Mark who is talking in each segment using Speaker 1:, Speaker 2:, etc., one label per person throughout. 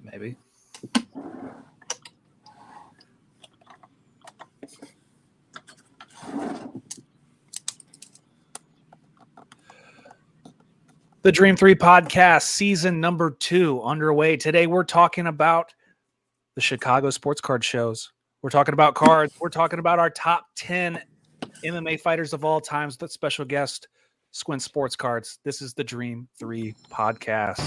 Speaker 1: Maybe. The Dream 3 podcast, season number 2 underway. Today we're talking about the Chicago sports card shows. We're talking about cards. We're talking about our top 10 MMA fighters of all times. The special guest, SquintsSportsCards. This is the Dream 3 podcast.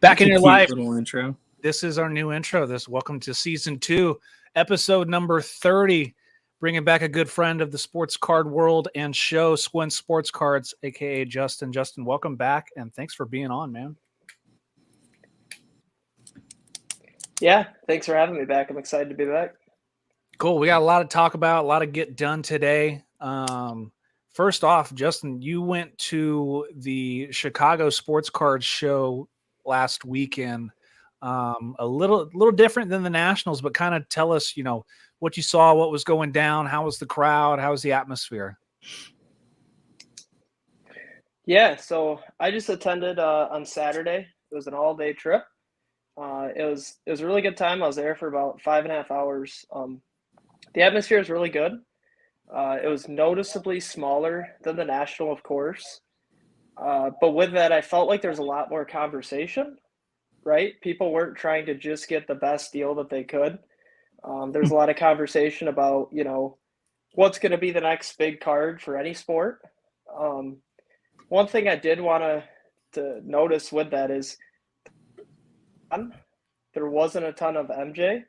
Speaker 1: Back in your life.
Speaker 2: Little intro.
Speaker 1: This is our new intro. Welcome to season 2, episode number 30. Bringing back a good friend of the sports card world and show, SquintsSportsCards, aka Justin. Justin, welcome back, and thanks for being on, man.
Speaker 3: Yeah, thanks for having me back. I'm excited to be back.
Speaker 1: Cool. We got a lot to talk about, a lot to get done today. First off, Justin, you went to the Chicago Sports Cards show last weekend. A little different than the Nationals, but kind of tell us, what you saw, what was going down, how was the crowd, how was the atmosphere?
Speaker 3: Yeah, so I just attended on Saturday. It was an all-day trip. It was a really good time. I was there for about 5.5 hours. The atmosphere is really good. It was noticeably smaller than the National, of course. But with that, I felt like there's a lot more conversation, right? People weren't trying to just get the best deal that they could. There's a lot of conversation about, what's going to be the next big card for any sport. One thing I did want to notice with that is there wasn't a ton of MJ.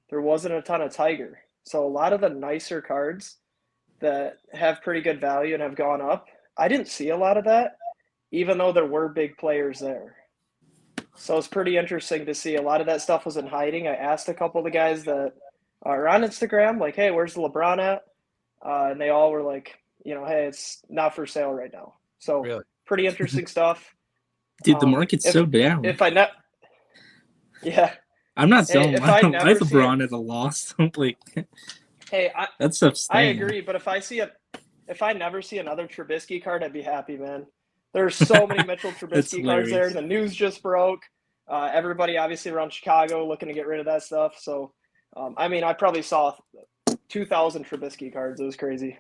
Speaker 3: There wasn't a ton of Tiger. So a lot of the nicer cards that have pretty good value and have gone up, I didn't see a lot of that, even though there were big players there. So it's pretty interesting to see a lot of that stuff was in hiding. I asked a couple of the guys that are on Instagram, like, hey, where's the LeBron at? And they all were like, hey, it's not for sale right now. So really? Pretty interesting stuff.
Speaker 2: Dude, the market's so down.
Speaker 3: Yeah.
Speaker 2: I'm not selling my LeBron at a loss. Like,
Speaker 3: hey,
Speaker 2: that stuff's
Speaker 3: I agree, but if I never see another Trubisky card, I'd be happy, man. There's so many Mitchell Trubisky cards there. The news just broke. Everybody obviously around Chicago looking to get rid of that stuff. So, I probably saw 2,000 Trubisky cards. It was crazy.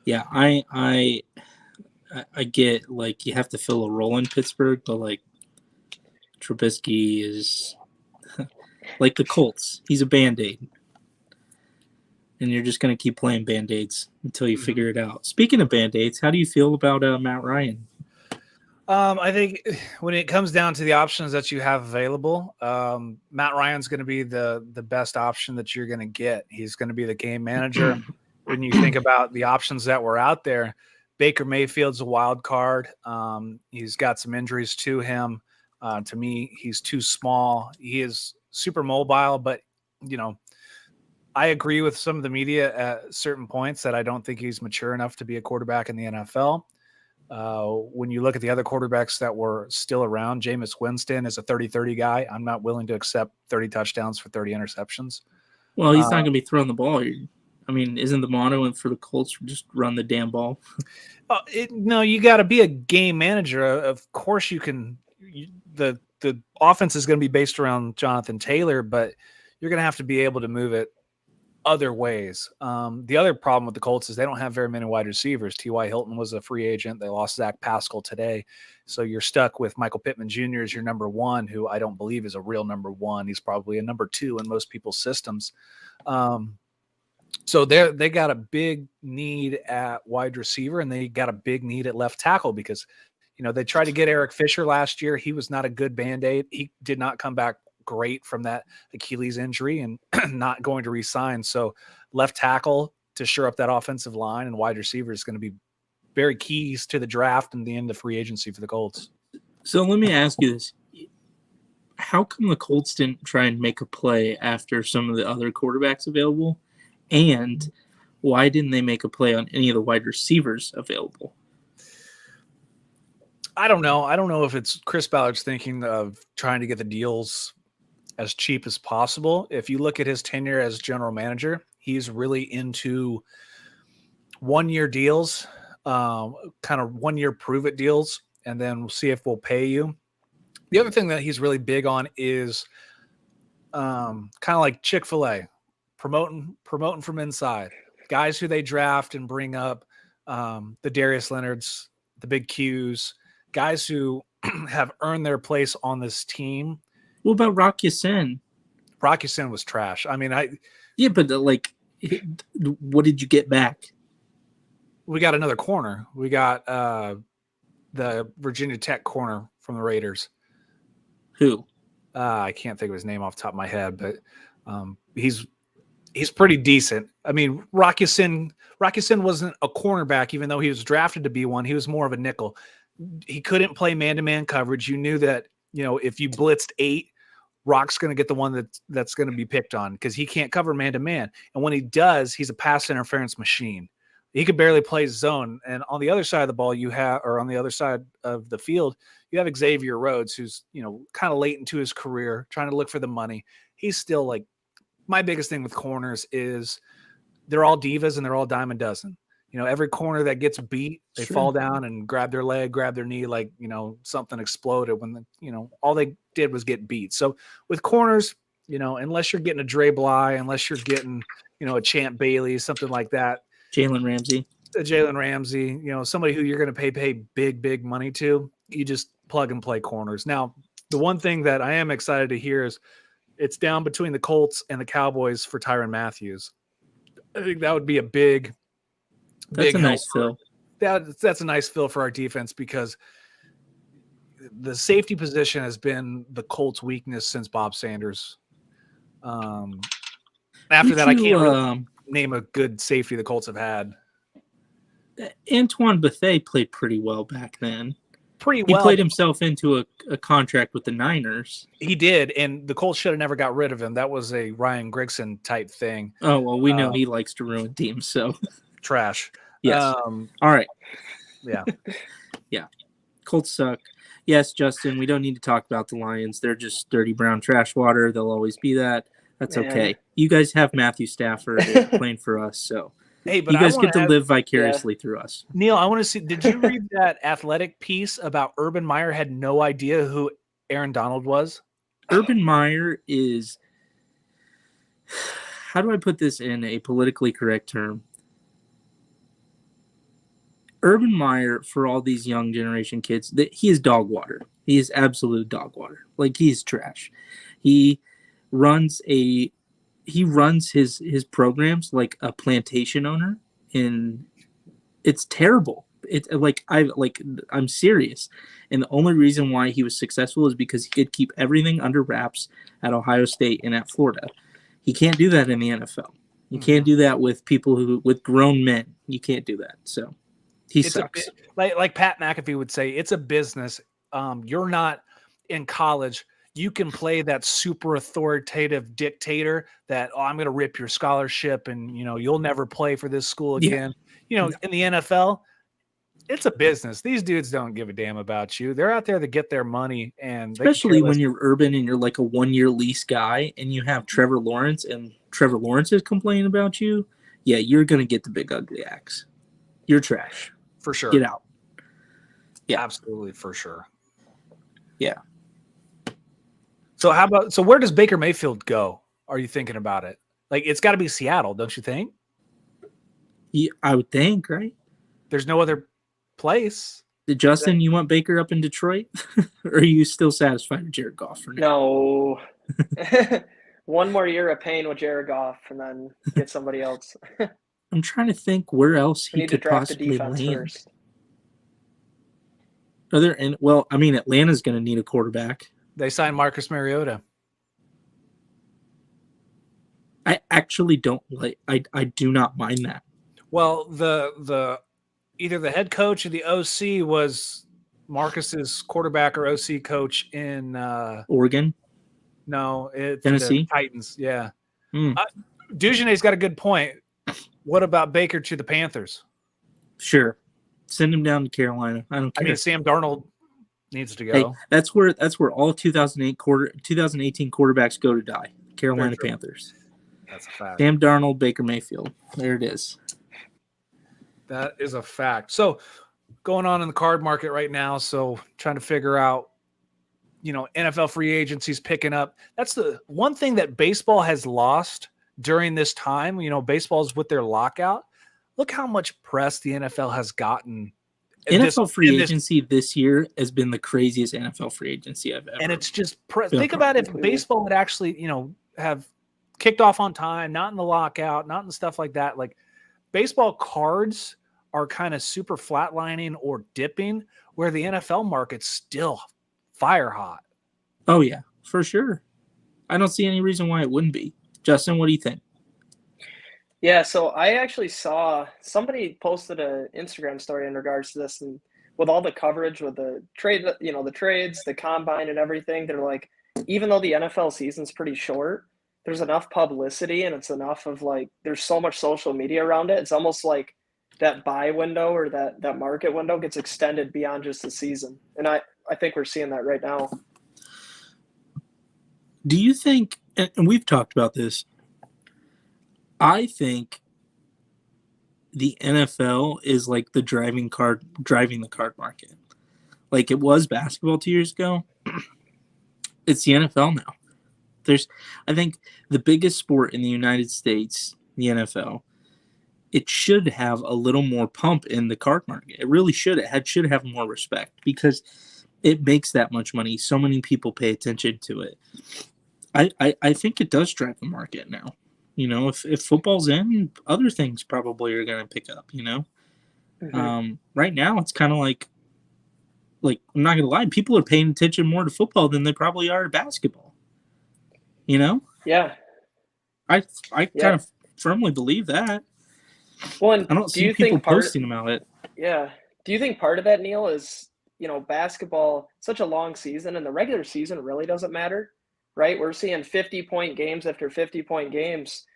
Speaker 2: Yeah, I get, like, you have to fill a role in Pittsburgh, but, like, Trubisky is like the Colts. He's a Band-Aid. And you're just going to keep playing Band-Aids until you figure it out. Speaking of Band-Aids, how do you feel about Matt Ryan?
Speaker 1: I think when it comes down to the options that you have available, Matt Ryan's going to be the best option that you're going to get. He's going to be the game manager. When you think about the options that were out there, Baker Mayfield's a wild card. He's got some injuries to him. To me, he's too small. He is super mobile, but, I agree with some of the media at certain points that I don't think he's mature enough to be a quarterback in the NFL. When you look at the other quarterbacks that were still around, Jameis Winston is a 30-30 guy. I'm not willing to accept 30 touchdowns for 30 interceptions.
Speaker 2: Well, he's not going to be throwing the ball. Isn't the motto for the Colts just run the damn ball?
Speaker 1: No, you got to be a game manager. Of course you can. The offense is going to be based around Jonathan Taylor, but you're going to have to be able to move it other ways. The other problem with the Colts is they don't have very many wide receivers. T.Y. Hilton was a free agent. They lost Zach Pascal today. So you're stuck with Michael Pittman Jr. as your number one, who I don't believe is a real number one. He's probably a number 2 in most people's systems. So they got a big need at wide receiver, and they got a big need at left tackle because, they tried to get Eric Fisher last year. He was not a good Band-Aid. He did not come back great from that Achilles injury and not going to re-sign. So left tackle to shore up that offensive line and wide receiver is going to be very keys to the draft and the end of free agency for the Colts.
Speaker 2: So let me ask you this. how come the Colts didn't try and make a play after some of the other quarterbacks available? And why didn't they make a play on any of the wide receivers available?
Speaker 1: I don't know. I don't know if it's Chris Ballard's thinking of trying to get the deals as cheap as possible. If you look at his tenure as general manager, he's really into 1-year deals, kind of 1-year prove it deals, and then we'll see if we'll pay you. The other thing that he's really big on is kind of like Chick-fil-A, promoting from inside. Guys who they draft and bring up, the Darius Leonards, the big Qs, guys who have earned their place on this team.
Speaker 2: What about Rock Ya-Sin?
Speaker 1: Rock Ya-Sin was trash. I mean,
Speaker 2: Yeah, but what did you get back?
Speaker 1: we got another corner. We got the Virginia Tech corner from the Raiders.
Speaker 2: Who?
Speaker 1: I can't think of his name off the top of my head, but he's pretty decent. I mean, Rock Ya-Sin wasn't a cornerback, even though he was drafted to be one. He was more of a nickel. He couldn't play man-to-man coverage. You knew that, if you blitzed 8, Rock's going to get the one that's going to be picked on because he can't cover man-to-man. And when he does, he's a pass interference machine. He could barely play zone. And on the other side of the ball, on the other side of the field, you have Xavier Rhodes, who's, kind of late into his career, trying to look for the money. He's still like, my biggest thing with corners is they're all divas and they're all dime a dozen. Every corner that gets beat, they fall down and grab their leg, grab their knee, like, something exploded when all they did was get beat. So with corners, unless you're getting a Dre Bly, unless you're getting, a Champ Bailey, something like that.
Speaker 2: Jalen Ramsey,
Speaker 1: somebody who you're going to pay big money to, you just plug and play corners. Now, the one thing that I am excited to hear is it's down between the Colts and the Cowboys for Tyrann Mathieu. I think that would be a big
Speaker 2: that's a nice fill.
Speaker 1: That's a nice fill for our defense because the safety position has been the Colts' weakness since Bob Sanders. After that, I can't really name a good safety the Colts have had.
Speaker 2: Antoine Bethea played pretty well back then.
Speaker 1: He
Speaker 2: played himself into a contract with the Niners.
Speaker 1: He did, and the Colts should have never got rid of him. That was a Ryan Grigson type thing.
Speaker 2: Oh, well, we know he likes to ruin teams, so.
Speaker 1: Trash.
Speaker 2: Yes. All right.
Speaker 1: Yeah.
Speaker 2: Yeah. Colts suck. Yes, Justin, we don't need to talk about the Lions. They're just dirty brown trash water. They'll always be that. That's okay. You guys have Matthew Stafford playing for us, so.
Speaker 1: Hey, but
Speaker 2: you guys get to live vicariously through us.
Speaker 1: Neil, I want to see, did you read that Athletic piece about Urban Meyer had no idea who Aaron Donald was?
Speaker 2: Urban Meyer is, how do I put this in a politically correct term? Urban Meyer, for all these young generation kids, he is dog water. He is absolute dog water. Like, he's trash. He runs his programs like a plantation owner, and it's terrible. It's I'm serious. And the only reason why he was successful is because he could keep everything under wraps at Ohio State and at Florida. He can't do that in the NFL. You can't do that with with grown men. You can't do that. So he sucks.
Speaker 1: Like Pat McAfee would say, it's a business. You're not in college. You can play that super authoritative dictator that, I'm going to rip your scholarship and, you'll never play for this school again. In the NFL, it's a business. These dudes don't give a damn about you. They're out there to get their money. And
Speaker 2: especially when you're Urban and you're like a 1-year lease guy and you have Trevor Lawrence and Trevor Lawrence is complaining about you. Yeah, you're going to get the big ugly axe. You're trash.
Speaker 1: For sure.
Speaker 2: Get out.
Speaker 1: Yeah, absolutely. For sure.
Speaker 2: Yeah.
Speaker 1: So where does Baker Mayfield go? Are you thinking about it? Like, it's got to be Seattle, don't you think?
Speaker 2: Yeah, I would think, right?
Speaker 1: There's no other place.
Speaker 2: Justin, you want Baker up in Detroit? Or are you still satisfied with Jared Goff for now?
Speaker 3: No. One more year of pain with Jared Goff and then get somebody else.
Speaker 2: I'm trying to think where else he could possibly land.
Speaker 3: First.
Speaker 2: Atlanta's going to need a quarterback.
Speaker 1: They signed Marcus Mariota.
Speaker 2: I actually don't like. I do not mind that.
Speaker 1: Well, the either the head coach or the OC was Marcus's quarterback or OC coach in
Speaker 2: Oregon.
Speaker 1: No, it's
Speaker 2: Tennessee?
Speaker 1: the Titans. Yeah.
Speaker 2: Hmm.
Speaker 1: Dugenet's got a good point. What about Baker to the Panthers?
Speaker 2: Sure. Send him down to Carolina. I don't
Speaker 1: I
Speaker 2: care.
Speaker 1: mean, Sam Darnold needs to go.
Speaker 2: Hey, that's where all 2018 quarterbacks go to die. Carolina
Speaker 1: Very true.
Speaker 2: Panthers.
Speaker 1: That's a fact.
Speaker 2: Sam Darnold, Baker Mayfield. There it is.
Speaker 1: That is a fact. So going on in the card market right now. So trying to figure out, NFL free agency's picking up. That's the one thing that baseball has lost during this time. Baseball's with their lockout. Look how much press the NFL has gotten.
Speaker 2: NFL free agency this year has been the craziest NFL free agency I've ever.
Speaker 1: And it's just think about if baseball would actually, have kicked off on time, not in the lockout, not in stuff like that. Like baseball cards are kind of super flatlining or dipping, where the NFL market's still fire hot.
Speaker 2: Oh yeah, for sure. I don't see any reason why it wouldn't be. Justin, what do you think?
Speaker 3: Yeah, so I actually saw somebody posted an Instagram story in regards to this, and with all the coverage with the trade, the trades, the combine and everything, they're like, even though the NFL season's pretty short, there's enough publicity and it's enough of there's so much social media around it. It's almost like that buy window or that market window gets extended beyond just the season. And I think we're seeing that right now.
Speaker 2: Do you think, and we've talked about this, I think the NFL is like driving the card market. Like it was basketball 2 years ago. It's the NFL now. I think the biggest sport in the United States, the NFL, it should have a little more pump in the card market. It really should. It should have more respect because it makes that much money. So many people pay attention to it. I think it does drive the market now. If football's in, other things probably are going to pick up,
Speaker 3: Mm-hmm.
Speaker 2: Right now, it's kind of like I'm not going to lie, people are paying attention more to football than they probably are to basketball.
Speaker 3: Yeah.
Speaker 2: I kind of firmly believe that.
Speaker 3: Well,
Speaker 2: I don't see people posting about it.
Speaker 3: Yeah. Do you think part of that, Neil, is, basketball, such a long season, and the regular season really doesn't matter, right? We're seeing 50-point games after 50-point games.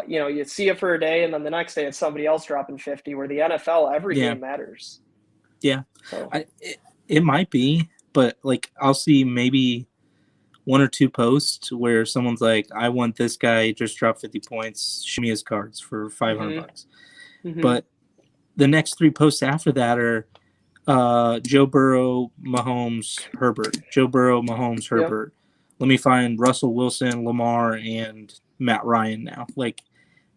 Speaker 3: You see it for a day, and then the next day it's somebody else dropping 50, where the NFL, every game matters.
Speaker 2: Yeah.
Speaker 3: So.
Speaker 2: It might be, but I'll see maybe one or two posts where someone's like, I want this guy just dropped 50 points. Show me his cards for $500.
Speaker 3: Mm-hmm.
Speaker 2: But the next three posts after that are Joe Burrow, Mahomes, Herbert. Joe Burrow, Mahomes, Herbert. Yep. Let me find Russell Wilson, Lamar, and Matt Ryan now.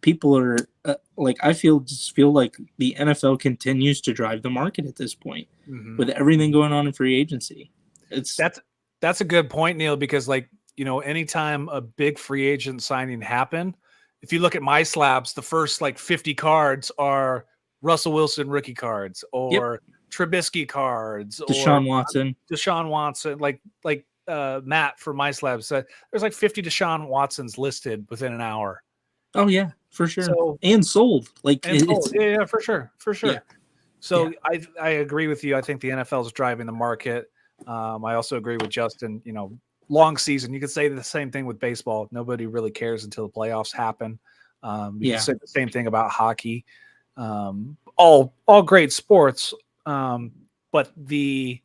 Speaker 2: People are I feel like the NFL continues to drive the market at this point with everything going on in free agency.
Speaker 1: That's a good point, Neil, because anytime a big free agent signing happened, if you look at MySlabs, the first 50 cards are Russell Wilson rookie cards or Trubisky cards
Speaker 2: Deshaun
Speaker 1: Watson, Matt from MySlabs said there's 50 Deshaun Watsons listed within an hour.
Speaker 2: Oh yeah, for sure. And sold.
Speaker 1: Yeah, for sure. Yeah. So
Speaker 2: yeah.
Speaker 1: I agree with you. I think the NFL is driving the market. I also agree with Justin. Long season. You could say the same thing with baseball. Nobody really cares until the playoffs happen. You can say the same thing about hockey. All great sports, but the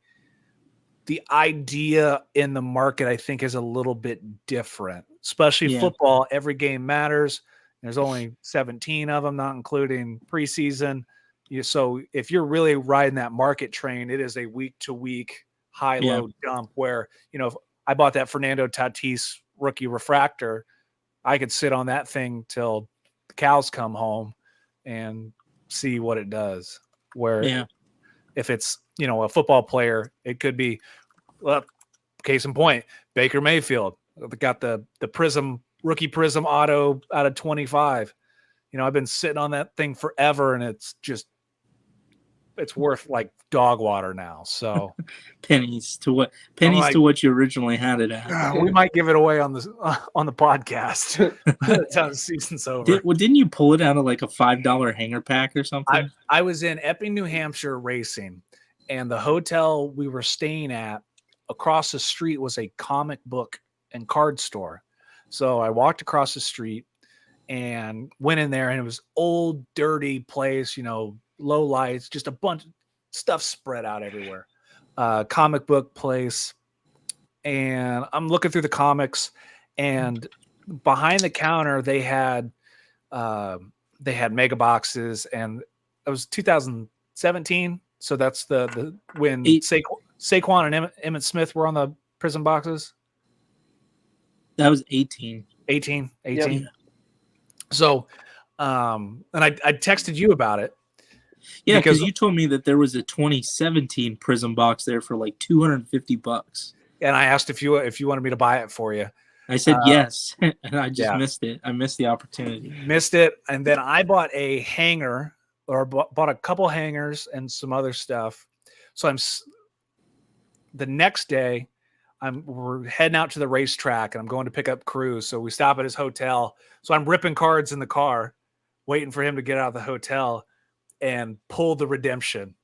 Speaker 1: idea in the market, I think, is a little bit different. Especially football. Every game matters. There's only 17 of them, not including preseason. So if you're really riding that market train, it is a week-to-week high-low dump where, if I bought that Fernando Tatis rookie refractor, I could sit on that thing till the cows come home and see what it does. Where if it's, a football player, it could be, case in point, Baker Mayfield got the rookie Prism auto out of 25. I've been sitting on that thing forever, and it's worth dog water now. So
Speaker 2: pennies to what you originally had it at.
Speaker 1: We might give it away on the podcast. That's how the season's over.
Speaker 2: Didn't you pull it out of a $5 hanger pack or something?
Speaker 1: I was in Epping, New Hampshire racing, and the hotel we were staying at across the street was a comic book and card store. So I walked across the street and went in there, and it was old, dirty place, low lights, just a bunch of stuff spread out everywhere. Comic book place. And I'm looking through the comics, and behind the counter they had mega boxes, and it was 2017. So that's the when Saquon and Emmitt Smith were on the Prism boxes.
Speaker 2: That was 18.
Speaker 1: 18.
Speaker 3: Yep.
Speaker 1: So, and I texted you about it.
Speaker 2: Yeah, because you told me that there was a 2017 Prism box there for like $250.
Speaker 1: And I asked if you wanted me to buy it for you.
Speaker 2: I said yes, and I just missed it. I missed the opportunity.
Speaker 1: Missed it, and then I bought a hanger, or bought a couple hangers and some other stuff. So the next day, we're heading out to the racetrack, and I'm going to pick up Cruz. So we stop at his hotel. So I'm ripping cards in the car, waiting for him to get out of the hotel, and pull the redemption.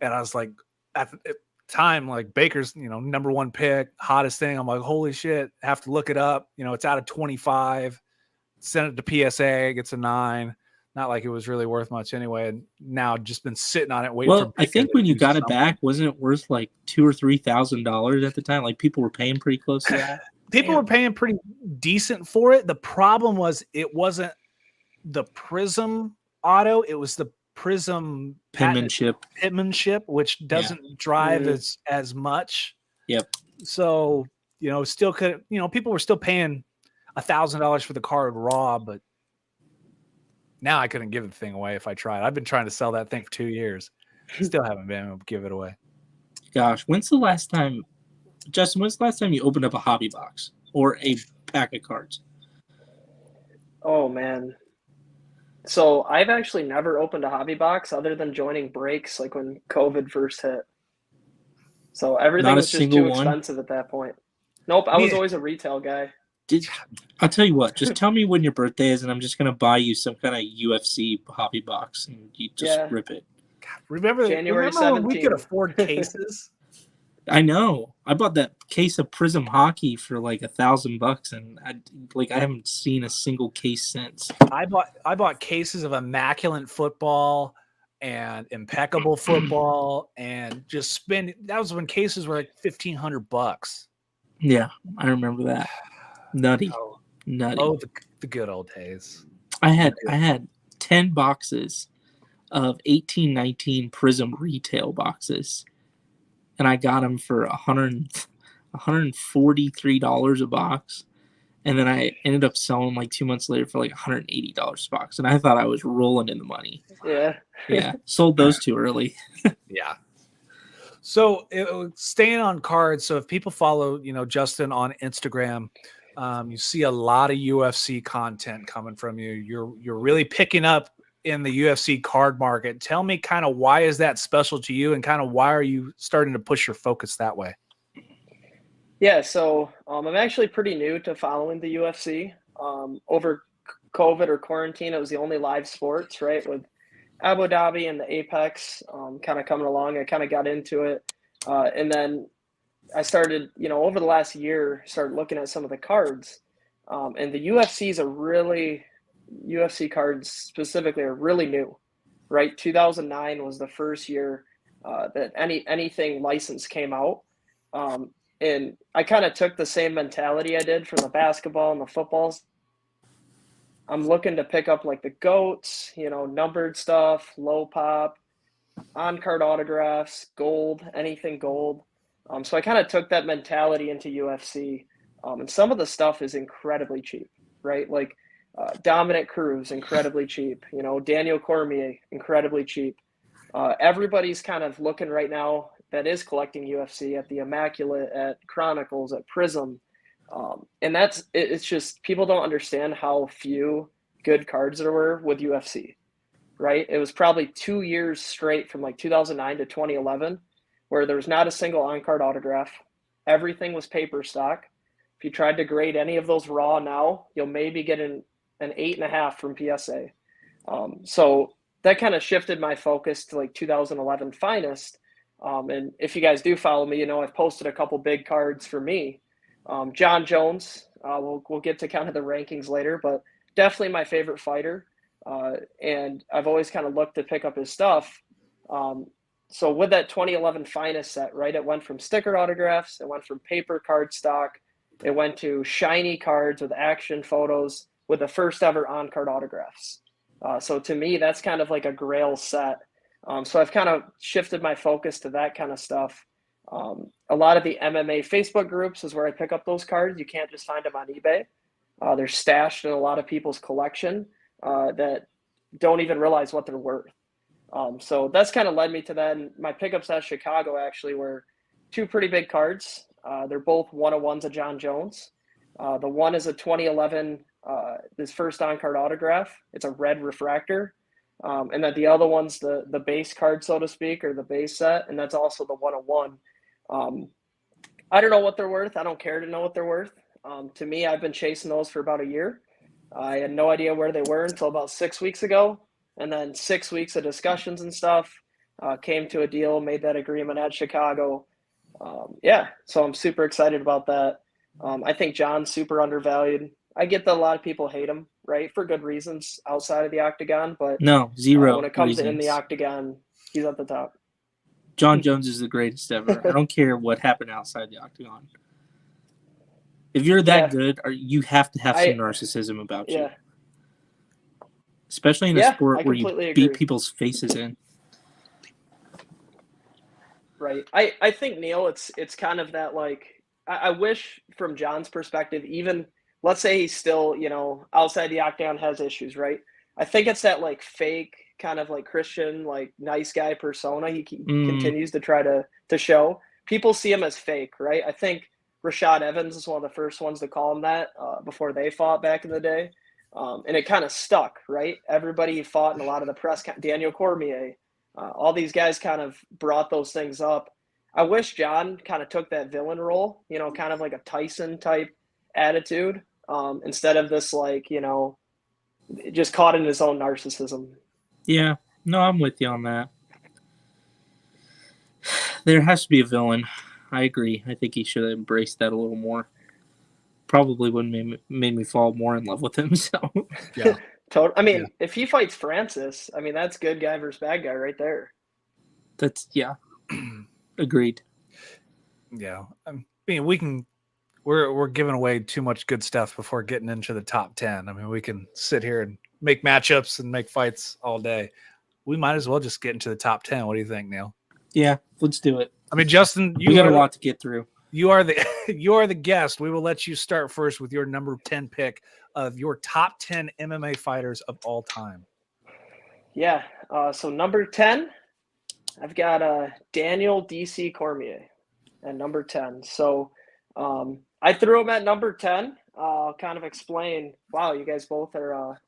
Speaker 1: And I was like, at the time, like Baker's, number one pick, hottest thing. I'm like, holy shit, have to look it up. It's out of 25. Sent it to PSA, gets a 9. Not like it was really worth much anyway. And now just been sitting on it waiting.
Speaker 2: Well, I think when you got it back, wasn't it worth like $2,000 or $3,000 at the time? Like people were paying pretty close to that.
Speaker 1: People were paying pretty decent for it. The problem was it wasn't the Prism auto; it was the Prism penmanship, which doesn't drive as much.
Speaker 2: Yep.
Speaker 1: So still could people were still paying $1,000 for the card raw, but now I couldn't give the thing away if I tried. I've been trying to sell that thing for 2 years. Still haven't been able to give it away.
Speaker 2: Gosh, Justin, when's the last time you opened up a hobby box or a pack of cards?
Speaker 3: Oh, man. So I've actually never opened a hobby box other than joining breaks, like when COVID first hit. So everything was just too expensive at that point. Nope, I was always a retail guy.
Speaker 2: I'll tell you what, just tell me when your birthday is, and I'm just going to buy you some kind of UFC hobby box, and you just rip it.
Speaker 1: God, remember
Speaker 3: January
Speaker 1: when we could afford cases?
Speaker 2: I know. I bought that case of Prism hockey for like $1,000, and I haven't seen a single case since.
Speaker 1: I bought cases of immaculate football and impeccable football, and just that was when cases were like $1,500.
Speaker 2: Yeah, I remember that. Nutty.
Speaker 1: Oh, the good old days.
Speaker 2: I had 10 boxes of 1819 Prism retail boxes, and I got them for $143 a box, and then I ended up selling like 2 months later for like $180 a box, and I thought I was rolling in the money. Yeah, sold those too early.
Speaker 1: Yeah. So staying on cards. So if people follow, Justin on Instagram, you see a lot of UFC content coming from you. You're really picking up in the UFC card market. Tell me kind of why is that special to you, and kind of why are you starting to push your focus that way?
Speaker 3: Yeah, so I'm actually pretty new to following the UFC. Over COVID or quarantine, it was the only live sports, right? With Abu Dhabi and the Apex kind of coming along, I kind of got into it. And then I started, over the last year, started looking at some of the cards. And the UFC cards specifically are really new, right? 2009 was the first year that anything licensed came out. And I kind of took the same mentality I did from the basketball and the footballs. I'm looking to pick up like the GOATs, numbered stuff, low pop, on-card autographs, gold, anything gold. So I kind of took that mentality into UFC. And some of the stuff is incredibly cheap, right? Like Dominic Cruz, incredibly cheap. Daniel Cormier, incredibly cheap. Everybody's kind of looking right now that is collecting UFC at the Immaculate, at Chronicles, at Prism. And it's just people don't understand how few good cards there were with UFC, right? It was probably 2 years straight from like 2009 to 2011 where there was not a single on-card autograph. Everything was paper stock. If you tried to grade any of those raw now, you'll maybe get an 8.5 from PSA. So that kind of shifted my focus to like 2011 Finest. And if you guys do follow me, I've posted a couple big cards for me. John Jones, we'll get to kind of the rankings later, but definitely my favorite fighter. And I've always kind of looked to pick up his stuff. So with that 2011 Finest set, right, it went from sticker autographs, it went from paper cardstock, it went to shiny cards with action photos with the first ever on-card autographs. So to me, that's kind of like a grail set. So I've kind of shifted my focus to that kind of stuff. A lot of the MMA Facebook groups is where I pick up those cards. You can't just find them on eBay. They're stashed in a lot of people's collection that don't even realize what they're worth. So that's kind of led me to that. And my pickups at Chicago actually were two pretty big cards. They're both 101s of John Jones. The one is a 2011, his first on-card autograph. It's a red refractor. And then the other one's the base card, so to speak, or the base set. And that's also the 101. I don't know what they're worth. I don't care to know what they're worth. To me, I've been chasing those for about a year. I had no idea where they were until about 6 weeks ago. And then 6 weeks of discussions and stuff, came to a deal, made that agreement at Chicago. So I'm super excited about that. I think John's super undervalued. I get that a lot of people hate him, right, for good reasons outside of the octagon. But
Speaker 2: No, zero
Speaker 3: when it comes
Speaker 2: reasons.
Speaker 3: to in the octagon, he's at the top.
Speaker 2: John Jones is the greatest ever. I don't care what happened outside the octagon. If you're that good, you have to have some narcissism about you. Especially in a sport where you beat people's faces in.
Speaker 3: Right. I think, Neil, it's kind of that, like, I wish from John's perspective, even let's say he's still, outside the octagon has issues, right? I think it's that, like, fake kind of like Christian, like, nice guy persona he continues to try to show. People see him as fake, right? I think Rashad Evans is one of the first ones to call him that before they fought back in the day. And it kind of stuck, right? Everybody fought in a lot of the press, Daniel Cormier, all these guys kind of brought those things up. I wish John kind of took that villain role, kind of like a Tyson type attitude, instead of this, like, just caught in his own narcissism.
Speaker 2: Yeah, no, I'm with you on that. There has to be a villain. I agree. I think he should have embraced that a little more. Probably would have made me fall more in love with him. So
Speaker 1: yeah,
Speaker 3: I mean, if he fights Francis, I mean, that's good guy versus bad guy right there.
Speaker 2: That's agreed.
Speaker 1: Yeah, I mean, we're giving away too much good stuff before getting into the top 10. I mean, we can sit here and make matchups and make fights all day. We might as well just get into the top 10. What do you think, Neil?
Speaker 2: Yeah, let's do it.
Speaker 1: I mean, Justin,
Speaker 2: we got a lot to get through.
Speaker 1: You are the guest. We will let you start first with your number 10 pick of your top 10 MMA fighters of all time.
Speaker 3: Yeah. So number 10, I've got Daniel DC Cormier at number 10. So I threw him at number 10. I'll kind of explain. Wow, you guys both are.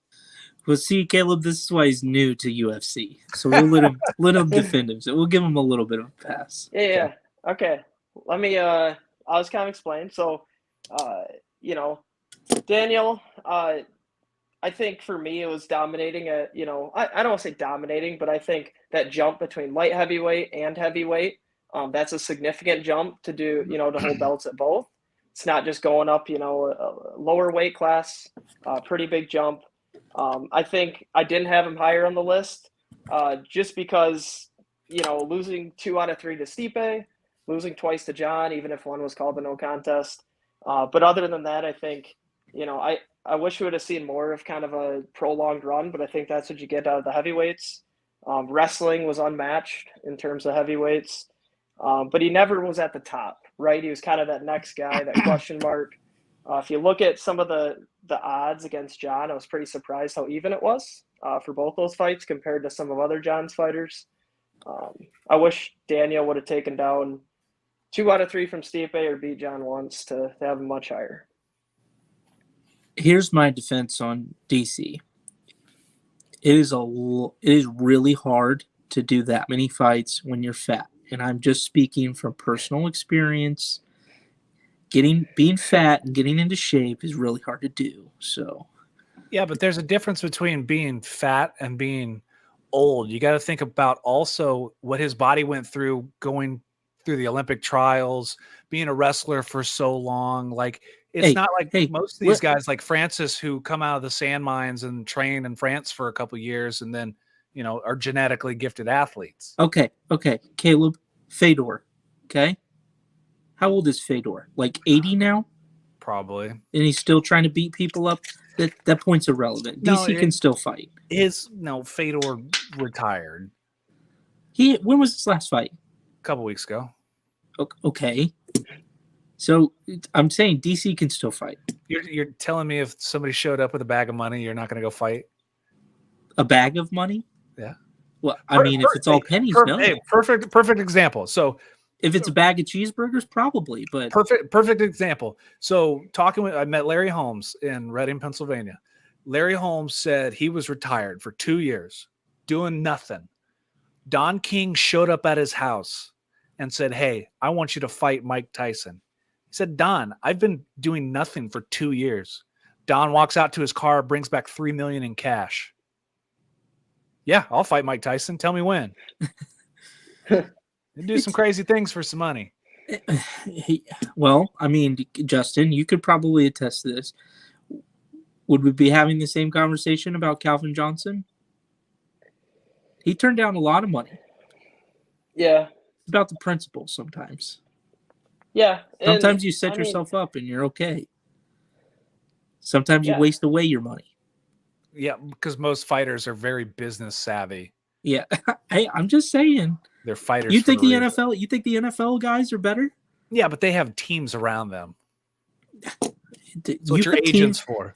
Speaker 2: Well, see, Caleb, this is why he's new to UFC. So we'll let him defend him. So we'll give him a little bit of a pass.
Speaker 3: Yeah. Okay. Let me. I'll just kind of explain. So, Daniel. I think for me it was dominating at. I don't want to say dominating, but I think that jump between light heavyweight and heavyweight. That's a significant jump to do. To hold belts at both. It's not just going up. A lower weight class. Pretty big jump. I think I didn't have him higher on the list, just because losing 2 out of 3 to Stipe, losing twice to John, even if one was called a no contest. But other than that, I think I wish we would have seen more of kind of a prolonged run, but I think that's what you get out of the heavyweights. Wrestling was unmatched in terms of heavyweights, but he never was at the top, right? He was kind of that next guy, that question mark. If you look at some of the odds against John, I was pretty surprised how even it was for both those fights compared to some of other John's fighters. I wish Daniel would have taken down 2 out of 3 from Stipe or beat John once to have him much higher.
Speaker 2: Here's my defense on DC. It is really hard to do that many fights when you're fat, and I'm just speaking from personal experience. Being fat and getting into shape is really hard to do. So,
Speaker 1: yeah, but there's a difference between being fat and being old. You got to think about also what his body went through going through the Olympic trials, being a wrestler for so long. Like, it's not like most of these guys like Francis who come out of the sand mines and train in France for a couple of years and then, you know, are genetically gifted athletes.
Speaker 2: Okay. Caleb, Fedor. Okay. How old is Fedor? Like 80 now?
Speaker 1: Probably.
Speaker 2: And he's still trying to beat people up? That point's irrelevant. DC can still fight.
Speaker 1: Fedor retired.
Speaker 2: When was his last fight?
Speaker 1: A couple weeks ago.
Speaker 2: Okay. So I'm saying DC can still fight.
Speaker 1: You're telling me if somebody showed up with a bag of money, you're not going to go fight?
Speaker 2: A bag of money?
Speaker 1: Yeah.
Speaker 2: Well, I mean, if it's all pennies, no.
Speaker 1: Hey, perfect example. So
Speaker 2: if it's a bag of cheeseburgers, probably. But
Speaker 1: perfect example. So I met Larry Holmes in Reading, Pennsylvania. Larry Holmes said he was retired for 2 years, doing nothing. Don King showed up at his house and said, "Hey, I want you to fight Mike Tyson." He said, "Don, I've been doing nothing for 2 years." Don walks out to his car, brings back $3 million in cash. Yeah, I'll fight Mike Tyson. Tell me when. Do some crazy things for some money.
Speaker 2: Well, I mean, Justin, you could probably attest to this. Would we be having the same conversation about Calvin Johnson? He turned down a lot of money.
Speaker 3: Yeah.
Speaker 2: It's about the principles sometimes.
Speaker 3: Yeah.
Speaker 2: Sometimes you set yourself up and you're okay. Sometimes you waste away your money.
Speaker 1: Yeah, because most fighters are very business savvy.
Speaker 2: Yeah. Hey, I'm just saying.
Speaker 1: They're fighters.
Speaker 2: You think the NFL guys are better?
Speaker 1: Yeah, but they have teams around them. That's what
Speaker 2: You
Speaker 1: your
Speaker 2: have
Speaker 1: agent's
Speaker 2: teams?
Speaker 1: for.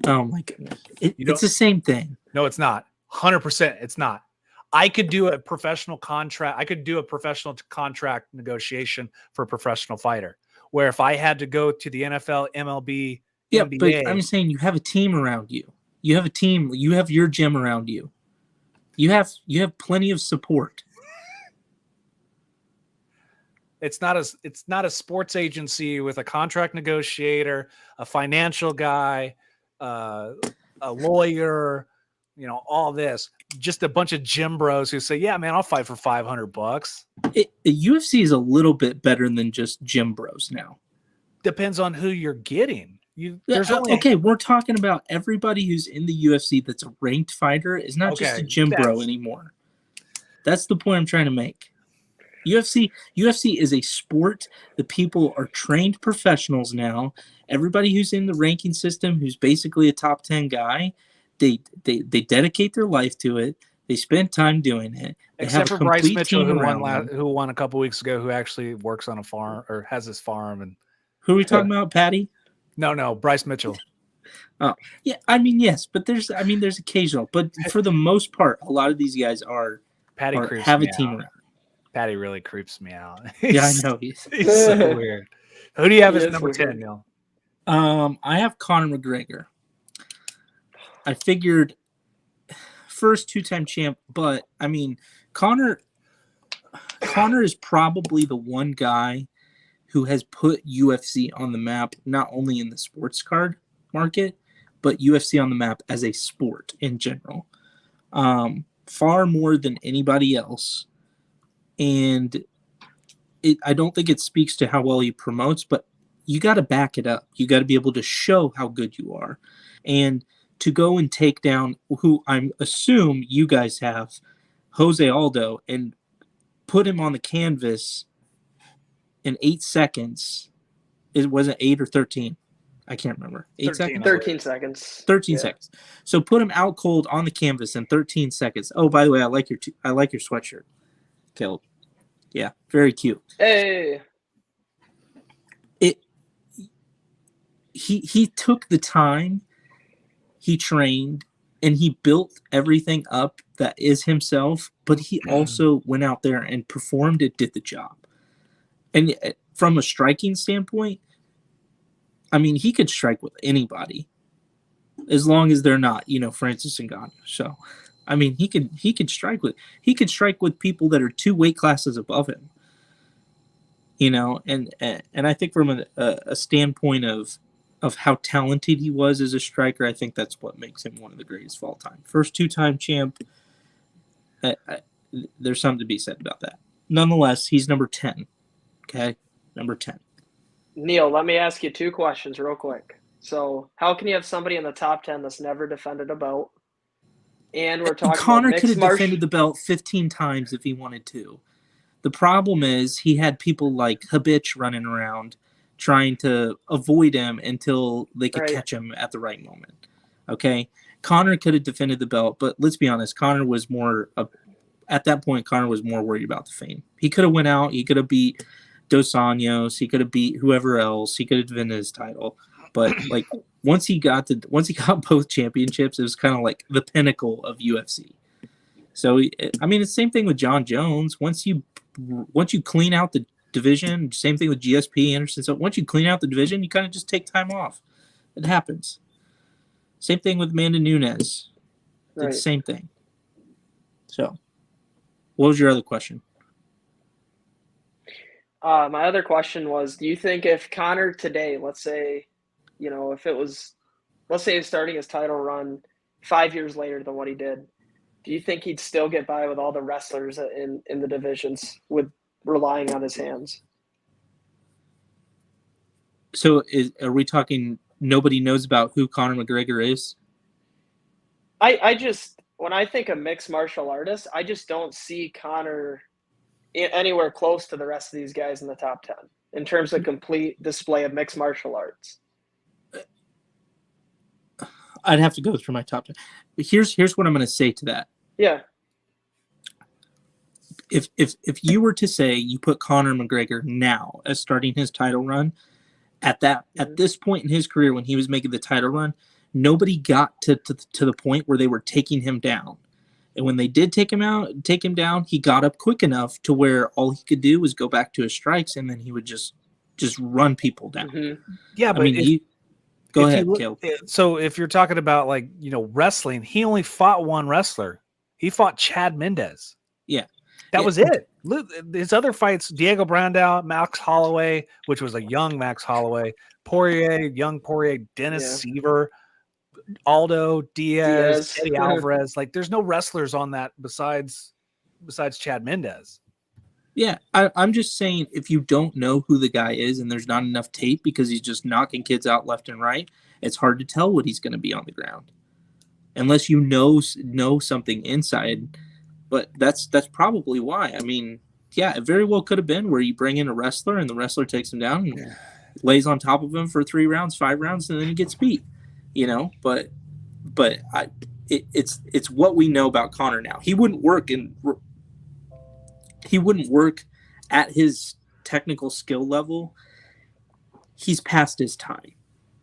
Speaker 2: Oh my goodness. It's the same thing.
Speaker 1: No, it's not. 100%. It's not. I could do a professional contract. I could do a professional contract negotiation for a professional fighter. Where if I had to go to the NFL, MLB,
Speaker 2: Yeah,
Speaker 1: NBA,
Speaker 2: but I'm saying you have a team around you. You have a team. You have your gym around you. You have plenty of support.
Speaker 1: It's not a sports agency with a contract negotiator, a financial guy, a lawyer, you know, all this. Just a bunch of gym bros who say, "Yeah, man, I'll fight for $500."
Speaker 2: UFC is a little bit better than just gym bros now.
Speaker 1: Depends on who you're getting.
Speaker 2: Okay, we're talking about everybody who's in the UFC that's a ranked fighter is not just a gym bro anymore. That's the point I'm trying to make. UFC is a sport. The people are trained professionals now. Everybody who's in the ranking system, who's basically a top 10 guy, they dedicate their life to it. They spend time doing it. They
Speaker 1: Except for Bryce Mitchell, who won a couple weeks ago, who actually works on a farm or has his farm. And
Speaker 2: who are we talking about, Patty?
Speaker 1: No, Bryce Mitchell.
Speaker 2: Oh, yeah. I mean, yes, but there's occasional, but for the most part, a lot of these guys have a team around.
Speaker 1: Patty really creeps me out.
Speaker 2: Yeah, I know he's
Speaker 1: so weird. Who do you have as number 10, Neil?
Speaker 2: I have Conor McGregor. I figured first two-time champ, but I mean, Conor is probably the one guy who has put UFC on the map, not only in the sports card market, but UFC on the map as a sport in general. Far more than anybody else. And I don't think it speaks to how well he promotes, but you got to back it up. You got to be able to show how good you are. And to go and take down who I assume you guys have, Jose Aldo, and put him on the canvas in 8 seconds. Was it 8 or 13? I can't remember. 8 seconds?
Speaker 3: 13 seconds.
Speaker 2: 13 seconds. So put him out cold on the canvas in 13 seconds. Oh, by the way, I like your sweatshirt, Caleb. Yeah, very cute.
Speaker 3: Hey.
Speaker 2: He took the time, he trained, and he built everything up that is himself, but he also went out there and performed it, did the job. And from a striking standpoint, I mean, he could strike with anybody as long as they're not, Francis Ngannou. So, I mean, he could strike with people that are 2 weight classes above him. And I think from a standpoint of how talented he was as a striker, I think that's what makes him one of the greatest of all time. First 2-time champ. There's something to be said about that. Nonetheless, he's number 10. Okay, number 10.
Speaker 3: Neil, let me ask you 2 questions real quick. So, how can you have somebody in the top 10 that's never defended a belt? And we're talking
Speaker 2: Connor
Speaker 3: about
Speaker 2: could
Speaker 3: mixed
Speaker 2: have defended the belt 15 times if he wanted to. The problem is he had people like Habich running around trying to avoid him until they could catch him at the right moment. Okay? Connor could have defended the belt, but let's be honest, Connor was more at that point, Connor was more worried about the fame. He could have went out, he could have beat Dos Anjos, he could have beat whoever else, he could have defended his title. But like once he got both championships, it was kind of like the pinnacle of UFC. So I mean, it's the same thing with John Jones. Once you clean out the division, same thing with GSP Anderson. So once you clean out the division, you kind of just take time off. It happens. Same thing with Amanda Nunes. Right. It's the same thing. So, what was your other question?
Speaker 3: My other question was, do you think if Connor today, let's say, if it was, let's say he's starting his title run 5 years later than what he did, do you think he'd still get by with all the wrestlers in the divisions with relying on his hands?
Speaker 2: So are we talking nobody knows about who Conor McGregor is?
Speaker 3: I just, when I think of mixed martial artists, I just don't see Conor anywhere close to the rest of these guys in the top 10 in terms of complete display of mixed martial arts.
Speaker 2: I'd have to go through my top 10. But here's what I'm going to say to that.
Speaker 3: Yeah.
Speaker 2: If you were to say you put Conor McGregor now as starting his title run, at this point in his career when he was making the title run, nobody got to the point where they were taking him down. And when they did take him down, he got up quick enough to where all he could do was go back to his strikes, and then he would just run people down.
Speaker 1: Mm-hmm. Yeah, but
Speaker 2: go ahead, Caleb.
Speaker 1: So if you're talking about wrestling, he only fought one wrestler. He fought Chad Mendez.
Speaker 2: Yeah.
Speaker 1: That was it. His other fights, Diego Brandao, Max Holloway, which was a young Max Holloway, young Poirier, Dennis Seaver, Aldo, Diaz, Eddie Alvarez. There's no wrestlers on that besides Chad Mendez.
Speaker 2: Yeah, I'm just saying if you don't know who the guy is and there's not enough tape because he's just knocking kids out left and right, it's hard to tell what he's going to be on the ground. Unless you know something inside. But that's probably why. I mean, yeah, it very well could have been where you bring in a wrestler and the wrestler takes him down and lays on top of him for 3 rounds, 5 rounds, and then he gets beat. But it's what we know about Conor now. He wouldn't work at his technical skill level. He's past his time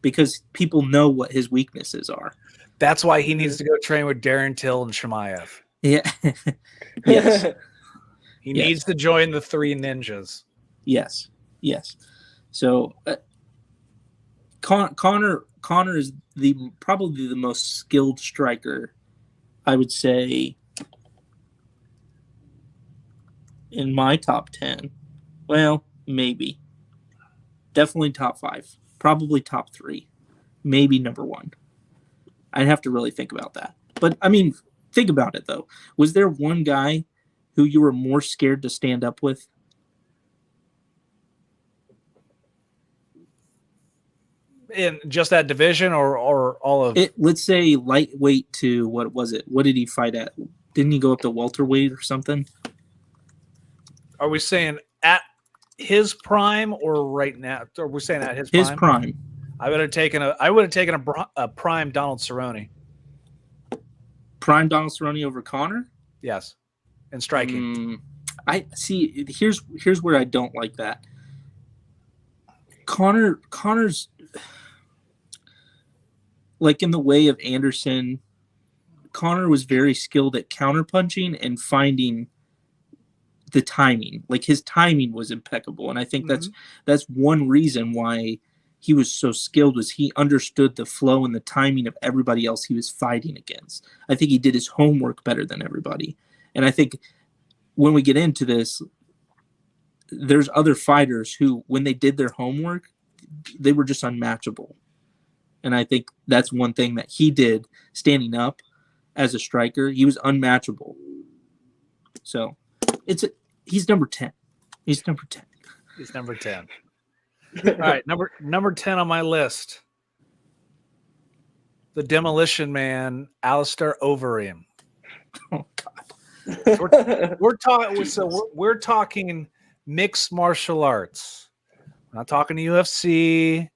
Speaker 2: because people know what his weaknesses are.
Speaker 1: That's why he needs to go train with Darren Till and Chimaev.
Speaker 2: Yeah. Yes.
Speaker 1: He needs to join the 3 ninjas.
Speaker 2: Yes. So Conor is probably the most skilled striker, I would say, in my top 10. Well, maybe. Definitely top 5. Probably top 3. Maybe number 1. I'd have to really think about that. But, I mean, think about it, though. Was there one guy who you were more scared to stand up with?
Speaker 1: In just that division or all of
Speaker 2: it? Let's say lightweight to, what was it? What did he fight at? Didn't he go up to welterweight or something?
Speaker 1: Are we saying at his prime or right now? Are we saying at his prime?
Speaker 2: His prime.
Speaker 1: I would have taken a prime Donald Cerrone.
Speaker 2: Prime Donald Cerrone over Conor?
Speaker 1: Yes. And striking.
Speaker 2: I see. Here's where I don't like that. Conor's like in the way of Anderson. Conor was very skilled at counterpunching and finding the timing. Like his timing was impeccable, and I think that's one reason why he was so skilled, was he understood the flow and the timing of everybody else he was fighting against. I think he did his homework better than everybody. And I think when we get into this, there's other fighters who, when they did their homework, they were just unmatchable. And I think that's one thing that he did standing up as a striker. He was unmatchable. So he's number 10. He's number 10.
Speaker 1: He's number 10. All right, number 10 on my list. The Demolition Man, Alistair Overeem.
Speaker 2: Oh God.
Speaker 1: We're talking mixed martial arts. We're not talking UFC.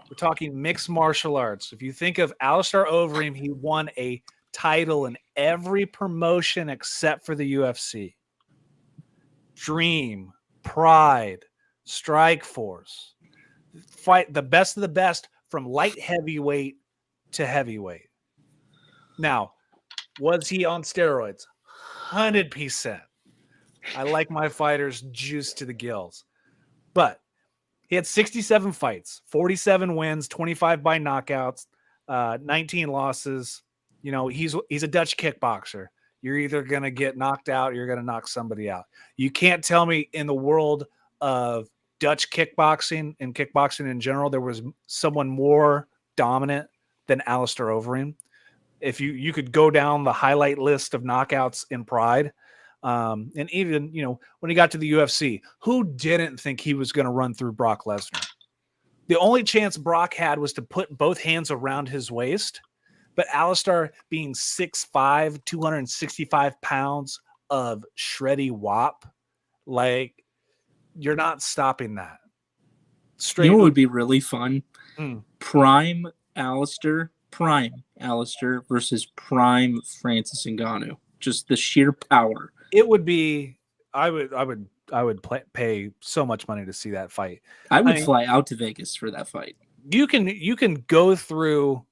Speaker 1: We're talking mixed martial arts. If you think of Alistair Overeem, he won a title in every promotion except for the UFC. Dream, Pride, Strike Force. Fight the best of the best from light heavyweight to heavyweight. Now, was he on steroids? 100%. I like my fighters juiced to the gills. But he had 67 fights, 47 wins, 25 by knockouts, 19 losses. You know, he's a Dutch kickboxer. You're either going to get knocked out or you're going to knock somebody out. You can't tell me in the world of Dutch kickboxing and kickboxing in general, there was someone more dominant than Alistair Overeem. If you could go down the highlight list of knockouts in Pride, and even, you know, when he got to the UFC, who didn't think he was going to run through Brock Lesnar? The only chance Brock had was to put both hands around his waist. But Alistair, being 6'5", 265 pounds of shreddy wop, like, you're not stopping that. Straight.
Speaker 2: You know what would be really fun?
Speaker 1: Mm.
Speaker 2: Prime Alistair versus Prime Francis Ngannou. Just the sheer power.
Speaker 1: It would be. I would pay so much money to see that fight.
Speaker 2: I would fly out to Vegas for that fight.
Speaker 1: You can go through.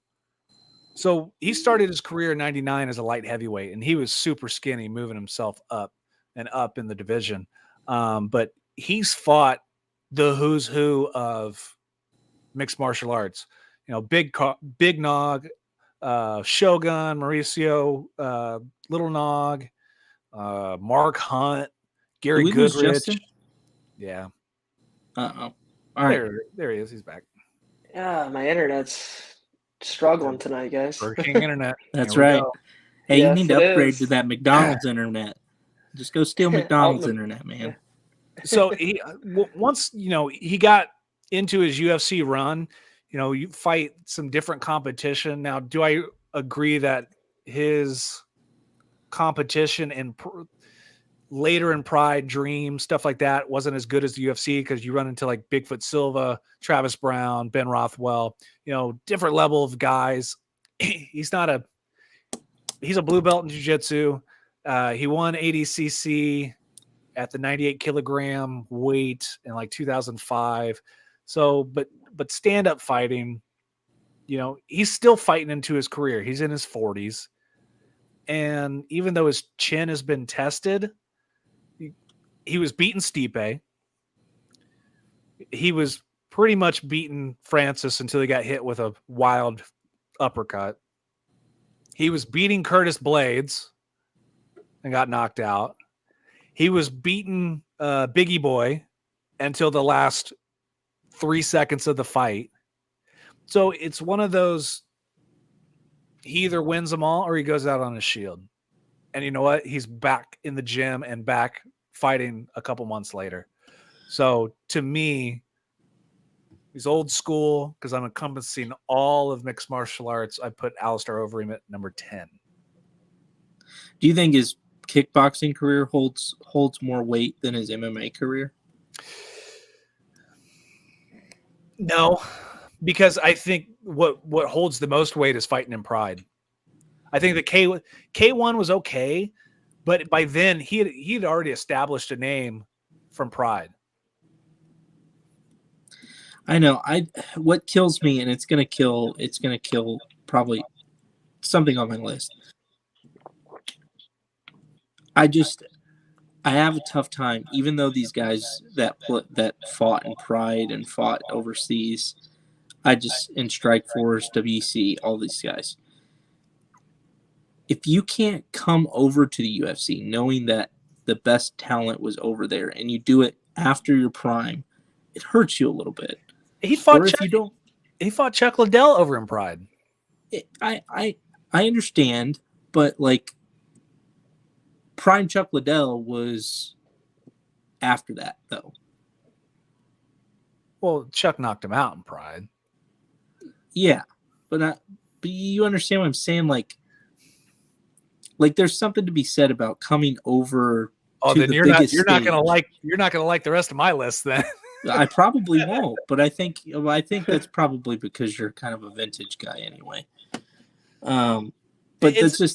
Speaker 1: So he started his career in '99 as a light heavyweight, and he was super skinny, moving himself up and up in the division. But he's fought the who's who of mixed martial arts. You know, Big Nog, Shogun, Mauricio, Little Nog, Mark Hunt, Gary Goodrich. Yeah.
Speaker 2: Uh-oh. All right.
Speaker 1: There he is. He's back.
Speaker 3: Yeah, my internet's struggling tonight, guys.
Speaker 1: Burger King internet.
Speaker 2: That's right.
Speaker 1: Go.
Speaker 2: Hey,
Speaker 3: Yes,
Speaker 2: you need to
Speaker 3: it
Speaker 2: upgrade
Speaker 3: is.
Speaker 2: to that McDonald's internet. Just go steal McDonald's internet, man.
Speaker 1: So he once, you know, he got into his UFC run, you know, you fight some different competition. Now, do I agree that his competition and later in Pride, Dream, stuff like that wasn't as good as the UFC, because you run into like Bigfoot Silva, Travis Brown, Ben Rothwell, you know, different level of guys. He's a blue belt in jiu-jitsu. He won ADCC at the 98 kilogram weight in like 2005. So, but stand-up fighting, you know, he's still fighting into his career. He's in his 40s. And even though his chin has been tested, he was beating Stipe. He was pretty much beating Francis until he got hit with a wild uppercut. He was beating Curtis Blades and got knocked out. He was beating Biggie Boy until the last 3 seconds of the fight. So it's one of those, he either wins them all or he goes out on his shield. And you know what? He's back in the gym and back fighting a couple months later. So to me, he's old school because I'm encompassing all of mixed martial arts. I put Alistair Overeem at number 10.
Speaker 2: Do you think his kickboxing career holds more weight than his MMA career?
Speaker 1: No, because I think what holds the most weight is fighting in Pride. I think the K1 was okay, but by then he'd already established a name from Pride.
Speaker 2: I know. What kills me, and it's gonna kill probably something on my list. I have a tough time, even though these guys that fought in Pride and fought overseas, in Strike Force, WC, all these guys. If you can't come over to the UFC knowing that the best talent was over there, and you do it after your prime, it hurts you a little bit.
Speaker 1: He fought
Speaker 2: Chuck
Speaker 1: Liddell over in Pride.
Speaker 2: I understand, but like prime Chuck Liddell was after that, though.
Speaker 1: Well, Chuck knocked him out in Pride.
Speaker 2: Yeah, but you understand what I'm saying? Like there's something to be said about coming over to
Speaker 1: Then
Speaker 2: the
Speaker 1: you're
Speaker 2: biggest
Speaker 1: not
Speaker 2: stage.
Speaker 1: you're not gonna like the rest of my list then.
Speaker 2: I probably won't, but I think that's probably because you're kind of a vintage guy anyway. But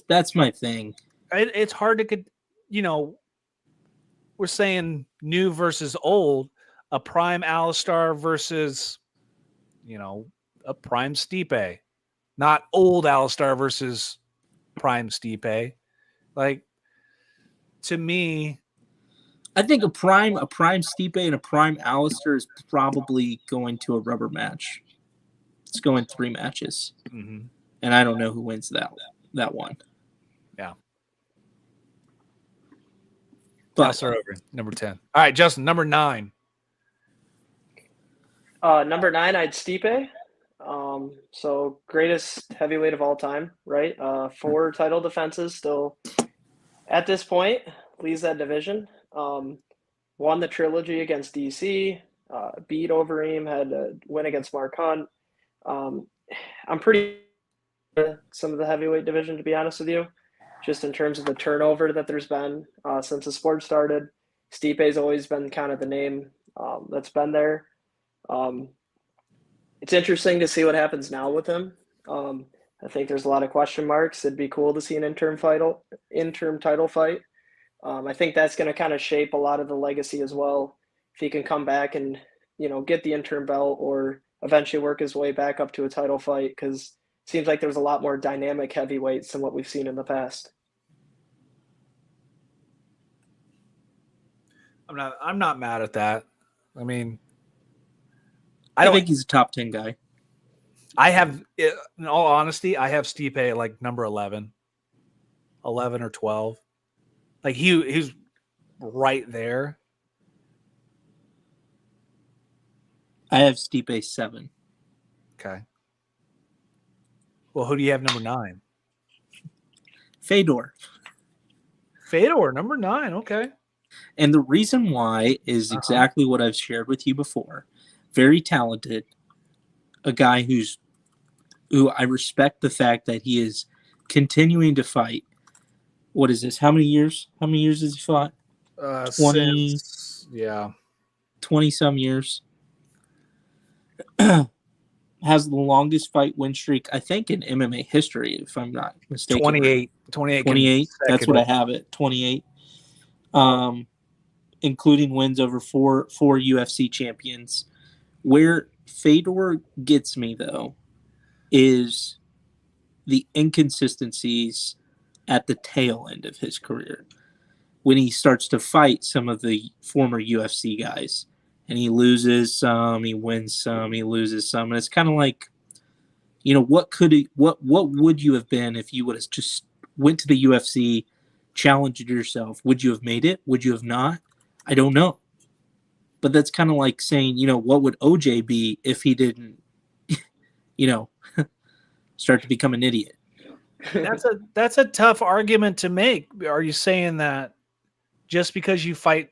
Speaker 2: that's my thing.
Speaker 1: It's hard to get, we're saying new versus old, a prime Alistar versus, a prime Stipe, not old Alistar versus prime Stipe. Like, to me,
Speaker 2: I think a prime Stipe and a prime Alistair is probably going to a rubber match. It's going 3 matches, and I don't know who wins that one.
Speaker 1: Yeah.
Speaker 2: But
Speaker 1: I'll start over. Number 10. All right, Justin, number 9.
Speaker 3: Number 9, I'd Stipe. So greatest heavyweight of all time, right? 4 title defenses still at this point, leads that division. Won the trilogy against DC, beat Overeem, had a win against Mark Hunt. I'm pretty some of the heavyweight division, to be honest with you, just in terms of the turnover that there's been since the sport started. Stipe's always been kind of the name that's been there. It's interesting to see what happens now with him. I think there's a lot of question marks. It'd be cool to see an interim title fight. I think that's going to kind of shape a lot of the legacy as well. If he can come back and, get the interim belt or eventually work his way back up to a title fight, because it seems like there's a lot more dynamic heavyweights than what we've seen in the past.
Speaker 1: I'm not mad at that. I mean,
Speaker 2: I think he's a top 10 guy.
Speaker 1: I have, in all honesty, I have Stipe at like number 11 or 12. Like he's right there.
Speaker 2: I have Stipe 7.
Speaker 1: Okay. Well, who do you have number 9?
Speaker 2: Fedor,
Speaker 1: number 9. Okay.
Speaker 2: And the reason why is exactly what I've shared with you before. Very talented, a guy who I respect the fact that he is continuing to fight. What is this? How many years? How many years has he fought? 20. 20 some years. Has the longest fight win streak, I think, in MMA history, if I'm not mistaken.
Speaker 1: 28.
Speaker 2: 28. That's what I have it. 28. Including wins over four UFC champions. Where Fedor gets me, though, is the inconsistencies at the tail end of his career. When he starts to fight some of the former UFC guys. And he loses some, he wins some, he loses some. And it's kind of like, what would you have been if you would have just went to the UFC, challenged yourself? Would you have made it? Would you have not? I don't know. But that's kind of like saying, what would OJ be if he didn't, start to become an idiot?
Speaker 1: That's a tough argument to make. Are you saying that just because you fight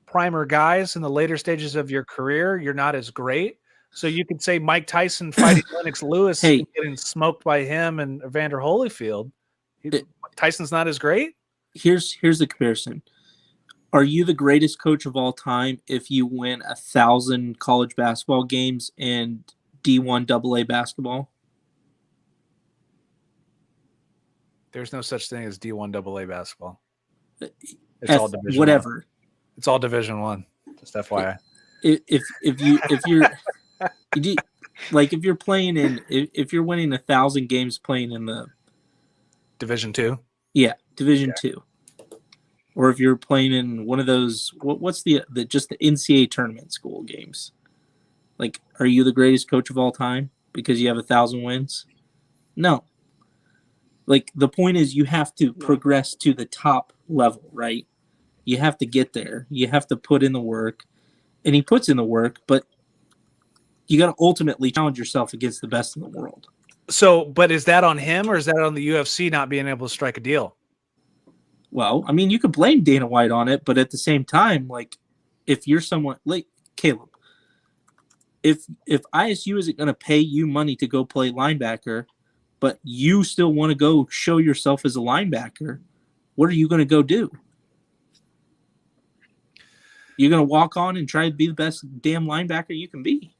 Speaker 1: primer guys in the later stages of your career, you're not as great? So you could say Mike Tyson fighting Lennox Lewis and getting smoked by him and Evander Holyfield. Tyson's not as great?
Speaker 2: Here's the comparison. Are you the greatest coach of all time if you win 1,000 college basketball games and D1 AA basketball?
Speaker 1: There's no such thing as D1 AA basketball. It's all Division
Speaker 2: whatever.
Speaker 1: 1. It's all Division 1. Just FYI.
Speaker 2: If you're playing if you're winning 1,000 games playing in the
Speaker 1: Division 2.
Speaker 2: Yeah, Division 2. Or if you're playing in one of those, what's the NCAA tournament school games? Like, are you the greatest coach of all time because you have 1,000 wins? No. Like, the point is you have to progress to the top level, right? You have to get there. You have to put in the work. And he puts in the work, but you got to ultimately challenge yourself against the best in the world.
Speaker 1: So, but is that on him or is that on the UFC not being able to strike a deal?
Speaker 2: Well, I mean, you could blame Dana White on it, but at the same time, like, if you're someone like Caleb, if ISU isn't going to pay you money to go play linebacker, but you still want to go show yourself as a linebacker, what are you going to go do? You're going to walk on and try to be the best damn linebacker you can be.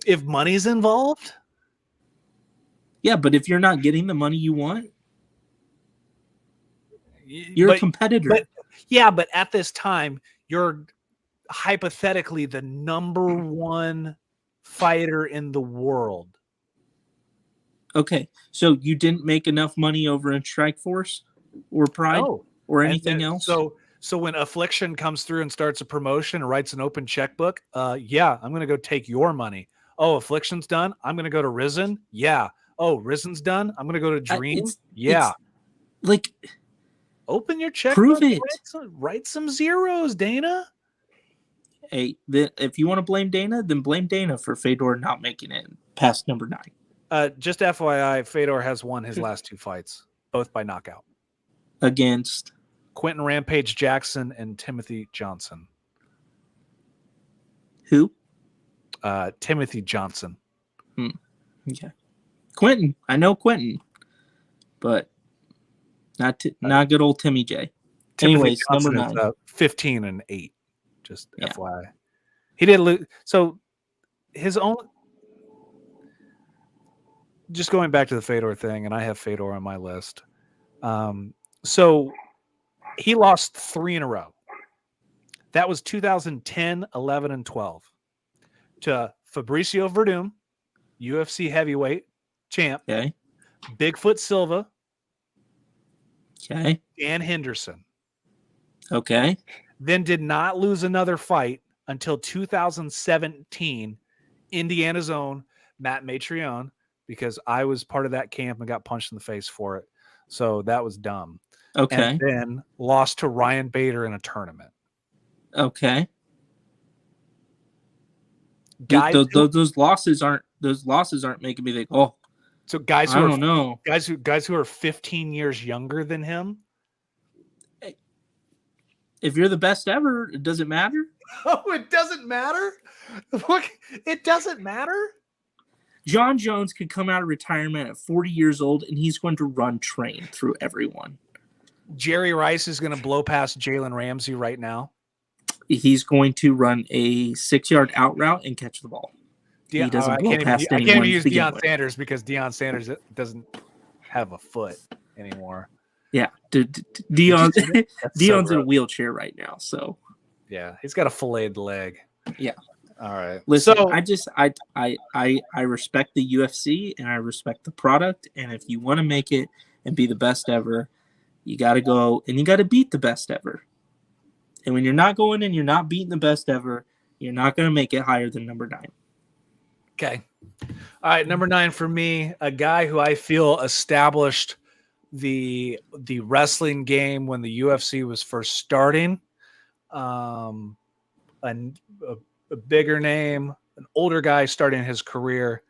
Speaker 1: If money's involved?
Speaker 2: Yeah, but if you're not getting the money you want, you're a competitor.
Speaker 1: But at this time, you're hypothetically the number one fighter in the world.
Speaker 2: Okay, so you didn't make enough money over in Strike Force or Pride or anything else?
Speaker 1: So when Affliction comes through and starts a promotion and writes an open checkbook, yeah, I'm going to go take your money. Oh, Affliction's done. I'm going to go to Risen. Yeah. Oh, Risen's done. I'm going to go to Dream. Yeah.
Speaker 2: Like,
Speaker 1: open your checkbook.
Speaker 2: Prove it.
Speaker 1: Write some zeros, Dana.
Speaker 2: Hey, if you want to blame Dana, then blame Dana for Fedor not making it past number 9.
Speaker 1: Just FYI, Fedor has won his last 2 fights, both by knockout.
Speaker 2: Against
Speaker 1: Quentin Rampage Jackson and Timothy Johnson.
Speaker 2: Who?
Speaker 1: Timothy Johnson.
Speaker 2: Okay. Quentin. I know Quentin. But not good old Timmy J.
Speaker 1: Timothy
Speaker 2: Anyways,
Speaker 1: Johnson
Speaker 2: number 9.
Speaker 1: Is, 15-8. Just FYI. He did lose. So his own. Just going back to the Fedor thing, and I have Fedor on my list. So he lost 3 in a row. That was 2010, 11, and 12 to Fabricio Verdum, UFC heavyweight champ.
Speaker 2: Okay.
Speaker 1: Bigfoot Silva.
Speaker 2: Okay.
Speaker 1: Dan Henderson.
Speaker 2: Okay.
Speaker 1: Then did not lose another fight until 2017, Indiana's own Matt Matrione, because I was part of that camp and got punched in the face for it. So that was dumb.
Speaker 2: Okay.
Speaker 1: And then lost to Ryan Bader in a tournament.
Speaker 2: Okay.
Speaker 1: Guys,
Speaker 2: those losses aren't making me think, oh,
Speaker 1: so guys who
Speaker 2: I don't know.
Speaker 1: Guys who are 15 years younger than him.
Speaker 2: If you're the best ever, it doesn't matter.
Speaker 1: Oh, it doesn't matter? Look, it doesn't matter?
Speaker 2: John Jones could come out of retirement at 40 years old, and he's going to run train through everyone.
Speaker 1: Jerry Rice is going to blow past Jalen Ramsey right now.
Speaker 2: He's going to run a 6-yard out route and catch the ball. He doesn't blow past anyone.
Speaker 1: I can't even use Deion Sanders because Deion Sanders doesn't have a foot anymore.
Speaker 2: Yeah, Deion's in a wheelchair right now, so
Speaker 1: yeah, he's got a filleted leg.
Speaker 2: Yeah.
Speaker 1: All right.
Speaker 2: Listen, I respect the UFC and I respect the product, and if you want to make it and be the best ever, you got to go and you got to beat the best ever. And when you're not going and you're not beating the best ever, you're not going to make it higher than number 9.
Speaker 1: Okay. All right, number 9 for me, a guy who I feel established the wrestling game when the UFC was first starting. A bigger name, an older guy starting his career.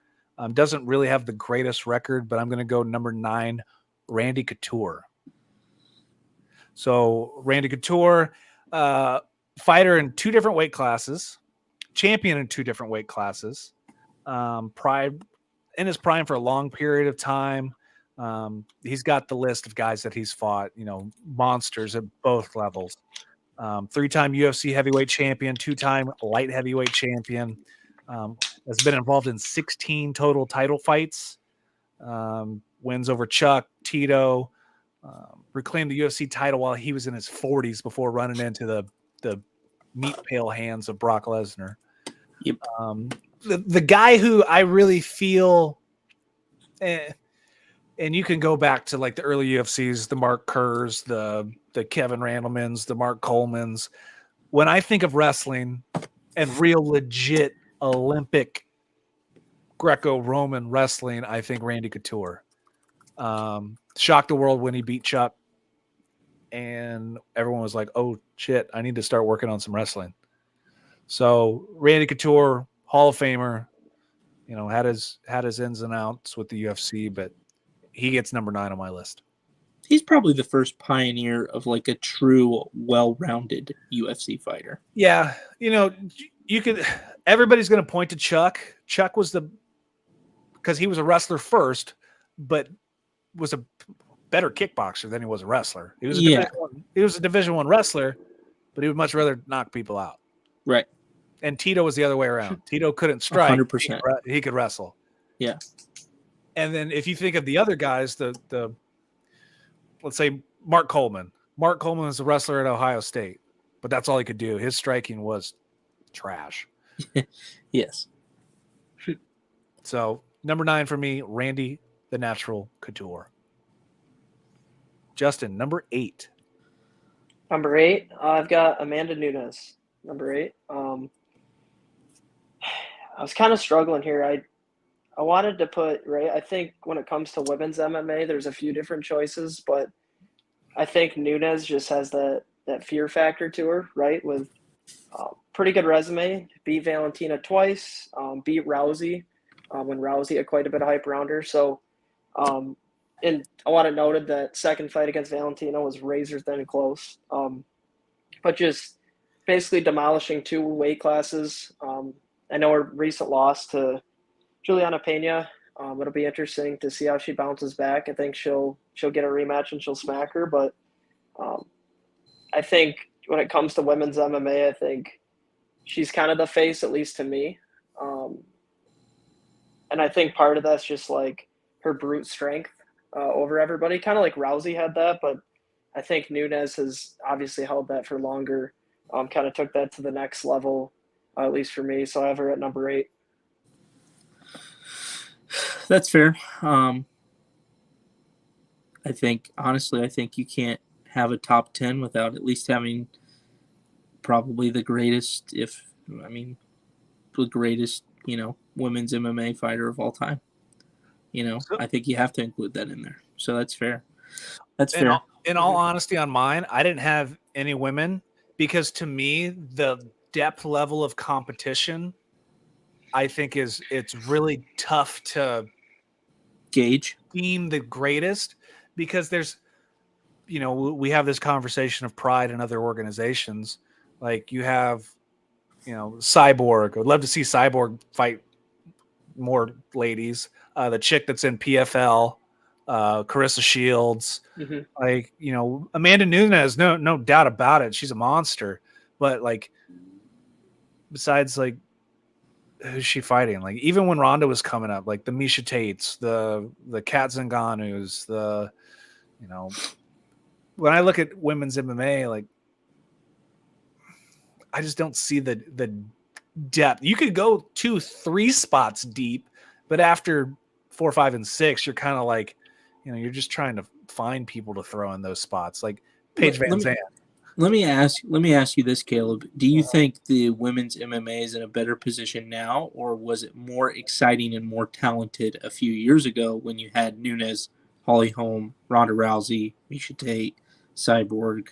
Speaker 1: Doesn't really have the greatest record, but I'm going to go number 9, Randy Couture. So Randy Couture, fighter in 2 different weight classes, champion in 2 different weight classes, in his prime for a long period of time. He's got the list of guys that he's fought, monsters at both levels. 3-time UFC heavyweight champion, 2-time light heavyweight champion, has been involved in 16 total title fights, wins over Chuck, Tito, reclaimed the UFC title while he was in his 40s before running into the meat pail hands of Brock Lesnar.
Speaker 2: Yep.
Speaker 1: The guy who I really feel, and you can go back to like the early UFCs, the Mark Kerrs, the Kevin Randlemans, the Mark Colemans. When I think of wrestling and real legit Olympic Greco-Roman wrestling, I think Randy Couture. Shocked the world when he beat Chuck, and everyone was like, oh shit, I need to start working on some wrestling. So Randy Couture, Hall of Famer, had his ins and outs with the UFC, but he gets number 9 on my list.
Speaker 2: He's probably the first pioneer of like a true well-rounded UFC fighter.
Speaker 1: Yeah. everybody's going to point to Chuck. Chuck was because he was a wrestler first, but was a better kickboxer than he was a wrestler. He was a Division I wrestler, but he would much rather knock people out.
Speaker 2: Right.
Speaker 1: And Tito was the other way around. Tito couldn't strike.
Speaker 2: 100%.
Speaker 1: He could wrestle.
Speaker 2: Yeah.
Speaker 1: And then if you think of the other guys, the let's say Mark Coleman. Mark Coleman was a wrestler at Ohio State, but that's all he could do. His striking was trash.
Speaker 2: Yes.
Speaker 1: So number 9 for me, Randy the Natural Couture. Justin, number 8.
Speaker 3: Number 8, I've got Amanda Nunes. Number 8. I was kind of struggling here. I wanted to put, right, I think when it comes to women's MMA, there's a few different choices, but I think Nunes just has that fear factor to her, right, with pretty good resume. Beat Valentina twice, beat Rousey when Rousey had quite a bit of hype around her. So, and I want to note that second fight against Valentina was razor thin close, but just basically demolishing 2 weight classes. I know her recent loss to Juliana Pena. It'll be interesting to see how she bounces back. I think she'll get a rematch and she'll smack her. But I think when it comes to women's MMA, I think she's kind of the face, at least to me. And I think part of that's just like her brute strength over everybody, kind of like Rousey had that. But I think Nunes has obviously held that for longer. Kind of took that to the next level, at least for me. So I have her at number 8.
Speaker 2: That's fair. I think you can't have a top 10 without at least having probably the greatest, the greatest, women's MMA fighter of all time. I think you have to include that in there. So that's fair. Fair.
Speaker 1: In all honesty, on mine, I didn't have any women because to me, the depth level of competition, I think it's really tough to
Speaker 2: gauge
Speaker 1: deem the greatest because there's, we have this conversation of pride in other organizations. Like you have, Cyborg. I'd love to see Cyborg fight more ladies. The chick that's in PFL, Carissa Shields, Amanda Nunes, no doubt about it. She's a monster. But like, besides like, who's she fighting? Like even when Ronda was coming up, like the Misha Tates, the Kat Zingannus, when I look at women's MMA, like I just don't see the depth. You could go 2-3 spots deep, but after 4, 5, and 6, you're kind of like, you're just trying to find people to throw in those spots, like Paige Van Zandt.
Speaker 2: Let me ask you this, Caleb. Do you think the women's MMA is in a better position now, or was it more exciting and more talented a few years ago when you had Nunes, Holly Holm, Ronda Rousey, Misha Tate, Cyborg?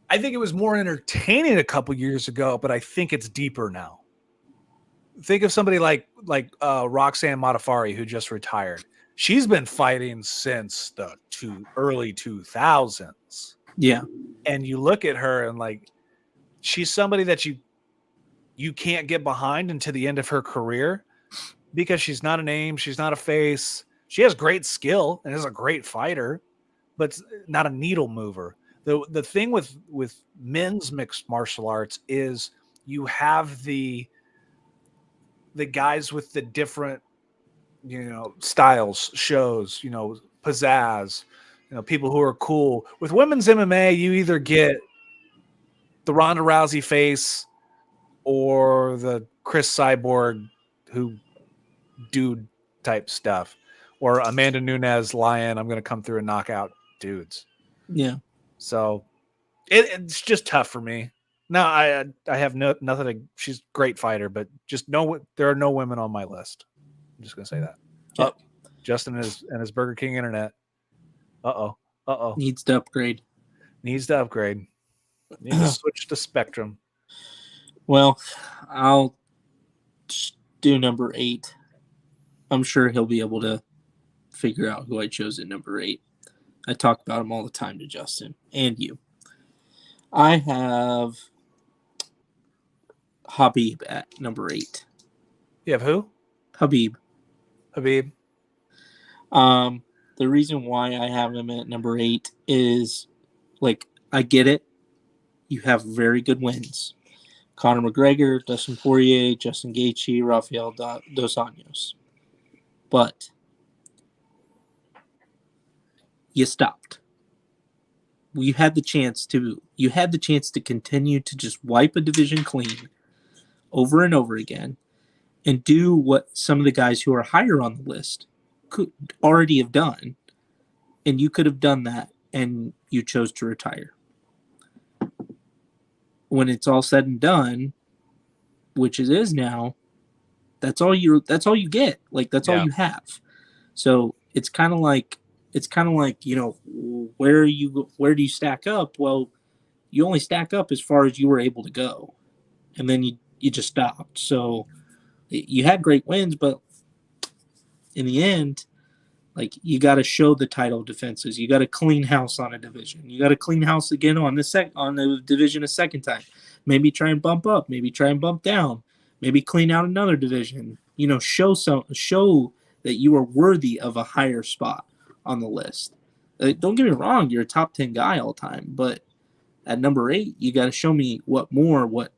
Speaker 1: I think it was more entertaining a couple years ago, but I think it's deeper now. Think of somebody like Roxanne Modafferi, who just retired. She's been fighting since the early 2000s.
Speaker 2: Yeah.
Speaker 1: And you look at her and like, she's somebody that you can't get behind until the end of her career because she's not a name. She's not a face. She has great skill and is a great fighter, but not a needle mover. The thing with men's mixed martial arts is you have the guys with the different, styles, shows, pizzazz, people who are cool. With women's MMA, you either get the Ronda Rousey face or the Chris Cyborg who dude type stuff, or Amanda Nunes lying, I'm going to come through and knock out dudes.
Speaker 2: Yeah.
Speaker 1: So it's just tough for me. No, I have nothing. She's a great fighter, but just there are no women on my list. I'm just going to say that.
Speaker 2: Yeah.
Speaker 1: Justin and his Burger King internet. Uh-oh.
Speaker 2: Needs to upgrade.
Speaker 1: Need to switch to Spectrum.
Speaker 2: Well, I'll do number 8. I'm sure he'll be able to figure out who I chose at number 8. I talk about him all the time to Justin and you. I have Habib at number 8.
Speaker 1: You have who?
Speaker 2: Habib.
Speaker 1: Habib.
Speaker 2: The reason why I have him at number 8 is, like, I get it. You have very good wins. Conor McGregor, Dustin Poirier, Justin Gaethje, Rafael Dos Anjos. But you stopped. You had the chance to continue to just wipe a division clean over and over again and do what some of the guys who are higher on the list could already have done. And you could have done that, and you chose to retire. When it's all said and done, which it is now, that's all you get. Like, that's all you have. So it's kind of like, where do you stack up? Well, you only stack up as far as you were able to go, and then you just stopped. So you had great wins, but in the end, like, you got to show the title defenses. You got to clean house on a division. You got to clean house again on the division a second time. Maybe try and bump up. Maybe try and bump down. Maybe clean out another division. Show that you are worthy of a higher spot on the list. Don't get me wrong, you're a top 10 guy all time, but at number 8, you got to show me what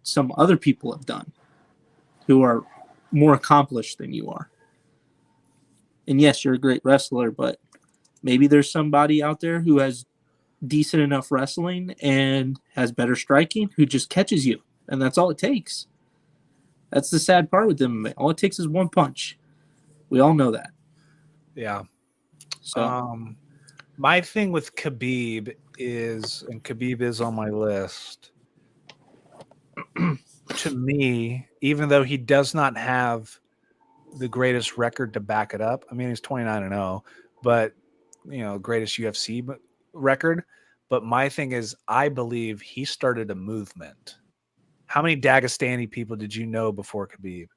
Speaker 2: some other people have done who are more accomplished than you are. And yes, you're a great wrestler, but maybe there's somebody out there who has decent enough wrestling and has better striking who just catches you, and that's all it takes. That's the sad part with MMA. All it takes is one punch. We all know that.
Speaker 1: Yeah.
Speaker 2: So
Speaker 1: my thing with Khabib is, and Khabib is on my list, to me, even though he does not have the greatest record to back it up. I mean, he's 29-0, but greatest UFC record. But my thing is, I believe he started a movement. How many Dagestani people did you know before Khabib?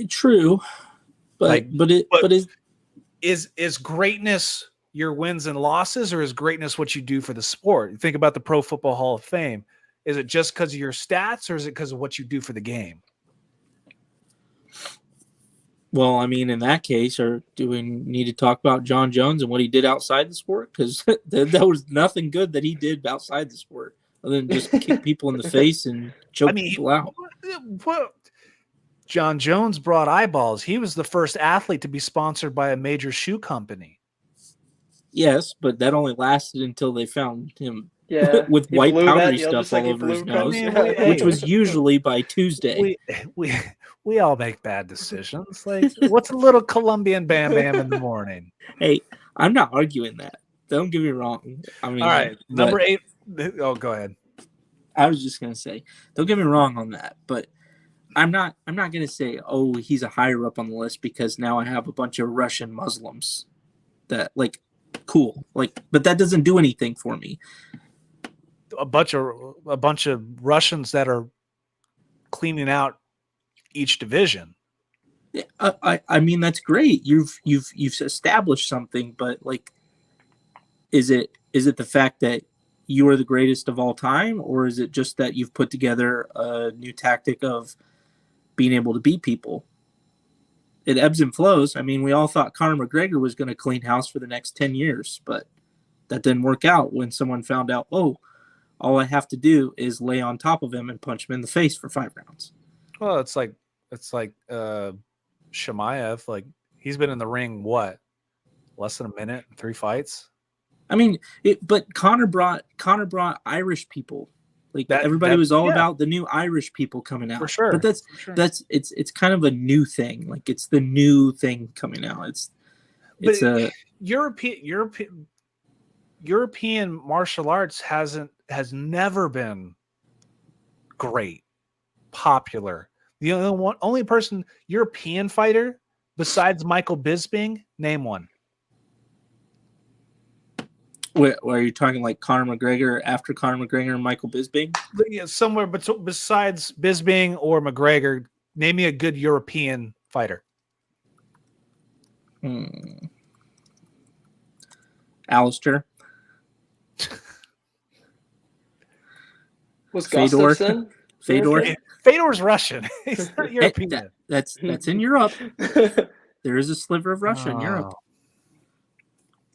Speaker 2: True, but
Speaker 1: is greatness your wins and losses, or is greatness what you do for the sport? You think about the Pro Football Hall of Fame. Is it just because of your stats, or is it because of what you do for the game?
Speaker 2: Well, I mean, in that case, or do we need to talk about John Jones and what he did outside the sport? Because there was nothing good that he did outside the sport other than just kick people in the face and choke people out.
Speaker 1: What? John Jones brought eyeballs. He was the first athlete to be sponsored by a major shoe company.
Speaker 2: Yes, but that only lasted until they found him with
Speaker 3: he
Speaker 2: white
Speaker 3: blew
Speaker 2: powdery
Speaker 3: that deal,
Speaker 2: stuff all over his nose,
Speaker 1: Hey,
Speaker 2: which was usually by Tuesday.
Speaker 1: We all make bad decisions. Like, what's a little Colombian Bam Bam in the morning?
Speaker 2: Hey, I'm not arguing that. Don't get me wrong. I mean,
Speaker 1: all right, number 8. Oh, go ahead.
Speaker 2: I was just gonna say, don't get me wrong on that, but I'm not gonna say, oh, he's a higher up on the list because now I have a bunch of Russian Muslims that, like, cool, like, but that doesn't do anything for me.
Speaker 1: A bunch of Russians that are cleaning out each division.
Speaker 2: I mean, that's great. You've established something, but, like, is it the fact that you are the greatest of all time, or is it just that you've put together a new tactic of being able to beat people? It ebbs and flows. I mean, we all thought Conor McGregor was going to clean house for the next 10 years, but that didn't work out when someone found out, oh, all I have to do is lay on top of him and punch him in the face for 5 rounds.
Speaker 1: Well, it's like Shemaev. Like, he's been in the ring, what, less than a minute, 3 fights?
Speaker 2: I mean, but Conor brought Irish people. Like, everybody was all about the new Irish people coming out.
Speaker 1: For sure.
Speaker 2: But that's it's kind of a new thing. Like, it's the new thing coming out. It's a
Speaker 1: European martial arts has never been great, popular. The only person European fighter besides Michael Bisping, name one.
Speaker 2: Where are you talking, like Conor McGregor after Conor McGregor and Michael Bisping?
Speaker 1: Yeah, somewhere besides Bisping or McGregor, name me a good European fighter.
Speaker 2: Alistair.
Speaker 3: Was
Speaker 2: Fedor.
Speaker 3: Gustafsson
Speaker 2: Fedor.
Speaker 3: European?
Speaker 1: Fedor's Russian. He's not
Speaker 2: Hey,
Speaker 1: European.
Speaker 2: that's in Europe. There is a sliver of Russia in Europe.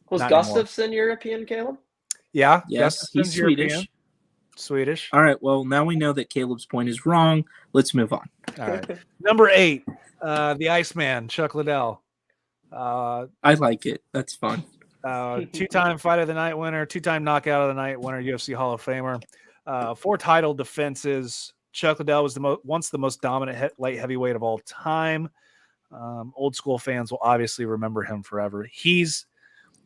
Speaker 3: Was
Speaker 1: Not anymore.
Speaker 3: Gustafsson European, Caleb?
Speaker 1: Yeah,
Speaker 2: Yes,
Speaker 1: Gustafsson's
Speaker 2: he's
Speaker 1: European. Swedish.
Speaker 2: All right, well, now we know that Caleb's point is wrong. Let's move on.
Speaker 1: All right. Number 8, the Iceman, Chuck Liddell.
Speaker 2: I like it. That's fun.
Speaker 1: 2-time Fight of the Night winner, 2-time Knockout of the Night winner, UFC Hall of Famer, 4 title defenses. Chuck Liddell was once the most dominant light heavyweight of all time. Old school fans will obviously remember him forever.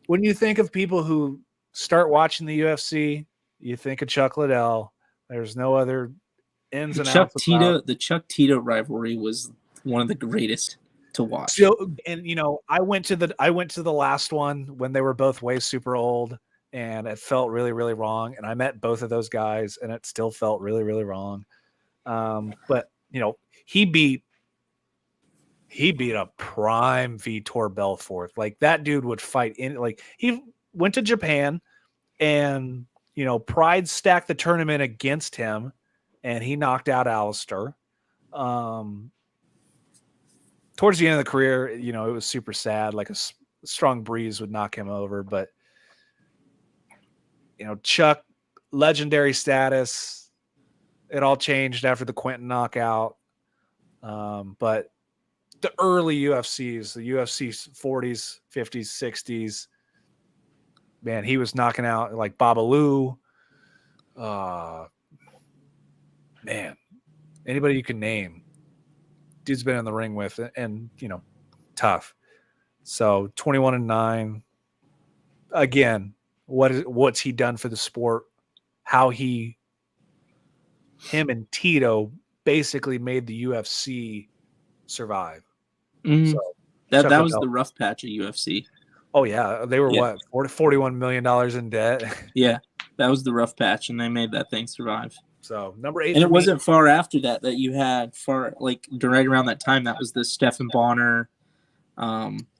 Speaker 1: When you think of people who start watching the UFC, you think of Chuck Liddell. There's no other ins and outs.
Speaker 2: The Chuck Tito rivalry was one of the greatest to watch.
Speaker 1: So, and I went to the last one when they were both way super old, and it felt really, really wrong. And I met both of those guys, and it still felt really, really wrong. But he beat a prime Vitor Belfort. Like, that dude would fight he went to Japan, and Pride stacked the tournament against him, and he knocked out Alistair. Towards the end of the career, it was super sad. Like a strong breeze would knock him over. But, Chuck, legendary status. It all changed after the Quentin knockout. But the early UFCs, the UFC 40s, 50s, 60s, man, he was knocking out like Babalu. Man, anybody you can name. Dude's been in the ring with, and tough. So 21-9. Again, what's he done for the sport? How him and Tito basically made the UFC survive. So
Speaker 2: that was the rough patch of UFC.
Speaker 1: Oh yeah, they were what, $41 million in debt.
Speaker 2: Yeah, that was the rough patch, and they made that thing survive.
Speaker 1: So number 8,
Speaker 2: and it wasn't far after that you had right around that time. That was the Stephan Bonner,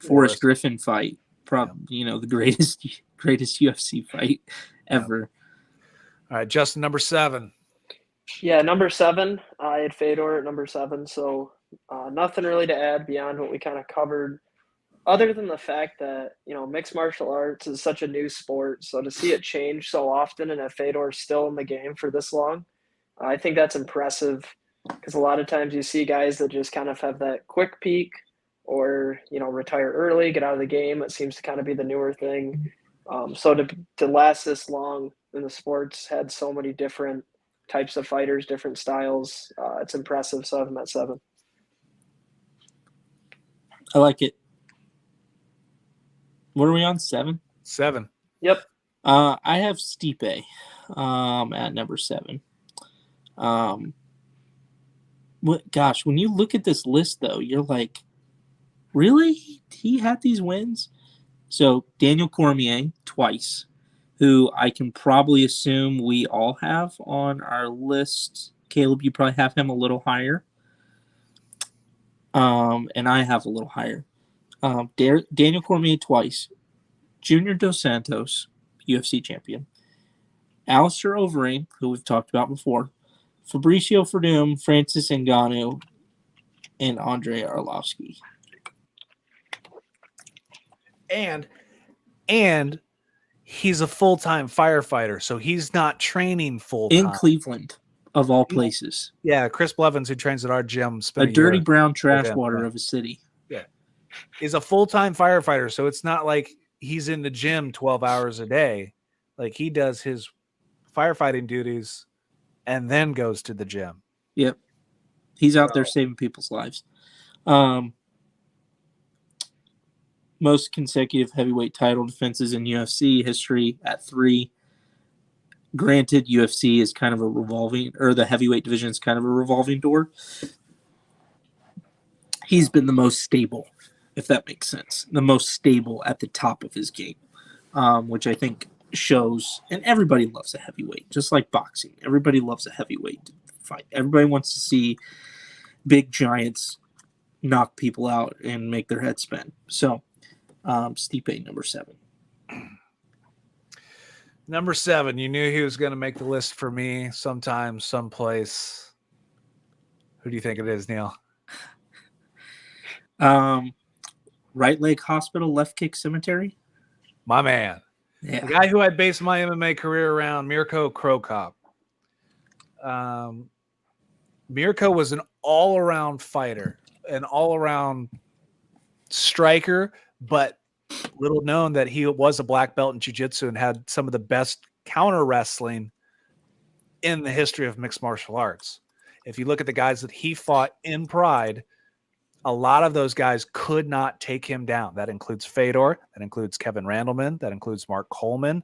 Speaker 2: Forrest Griffin fight. Probably the greatest UFC fight ever.
Speaker 1: All right, Justin, number 7.
Speaker 3: Yeah, number 7. I had Fedor at number 7. So nothing really to add beyond what we kind of covered, other than the fact that mixed martial arts is such a new sport. So to see it change so often and that Fedor's still in the game for this long, I think that's impressive, because a lot of times you see guys that just kind of have that quick peak or, retire early, get out of the game. It seems to kind of be the newer thing. So to last this long in the sports, had so many different types of fighters, different styles. It's impressive. So I have him at 7.
Speaker 2: I like it. What are we on? 7?
Speaker 1: 7.
Speaker 3: Yep.
Speaker 2: I have Stipe at number 7. When you look at this list, though, you're like, really? He had these wins? So Daniel Cormier twice, who I can probably assume we all have on our list. Caleb, you probably have him a little higher. And I have a little higher. Daniel Cormier twice. Junior Dos Santos, UFC champion. Alistair Overeem, who we've talked about before. Fabricio Verdum, Francis Ngannou, and Andrei Arlovsky.
Speaker 1: And he's a full-time firefighter, so he's not training full-time.
Speaker 2: In Cleveland, of all places.
Speaker 1: Yeah, Chris Blevins, who trains at our gym,
Speaker 2: a dirty brown trash water of a city.
Speaker 1: Yeah. Is a full-time firefighter, so it's not like he's in the gym 12 hours a day. Like, he does his firefighting duties and then goes to the gym.
Speaker 2: Yep. He's out there saving people's lives. Most consecutive heavyweight title defenses in UFC history at 3. Granted, UFC is kind of a revolving, or the heavyweight division is kind of a revolving door. He's been the most stable, if that makes sense. The most stable at the top of his game, which I think shows, and everybody loves a heavyweight, just like boxing. Everybody loves a heavyweight fight. Everybody wants to see big giants knock people out and make their head spin. So, Stipe, number 7.
Speaker 1: Number 7. You knew he was going to make the list for me sometime, someplace. Who do you think it is, Neil?
Speaker 2: Right leg hospital, left kick cemetery.
Speaker 1: My man.
Speaker 2: Yeah.
Speaker 1: The guy who I based my MMA career around, Mirko Cro Cop. Mirko was an all-around fighter, an all-around striker, but little known that he was a black belt in jiu-jitsu and had some of the best counter wrestling in the history of mixed martial arts. If you look at the guys that he fought in Pride, a lot of those guys could not take him down. That includes Fedor. That includes Kevin Randleman. That includes Mark Coleman.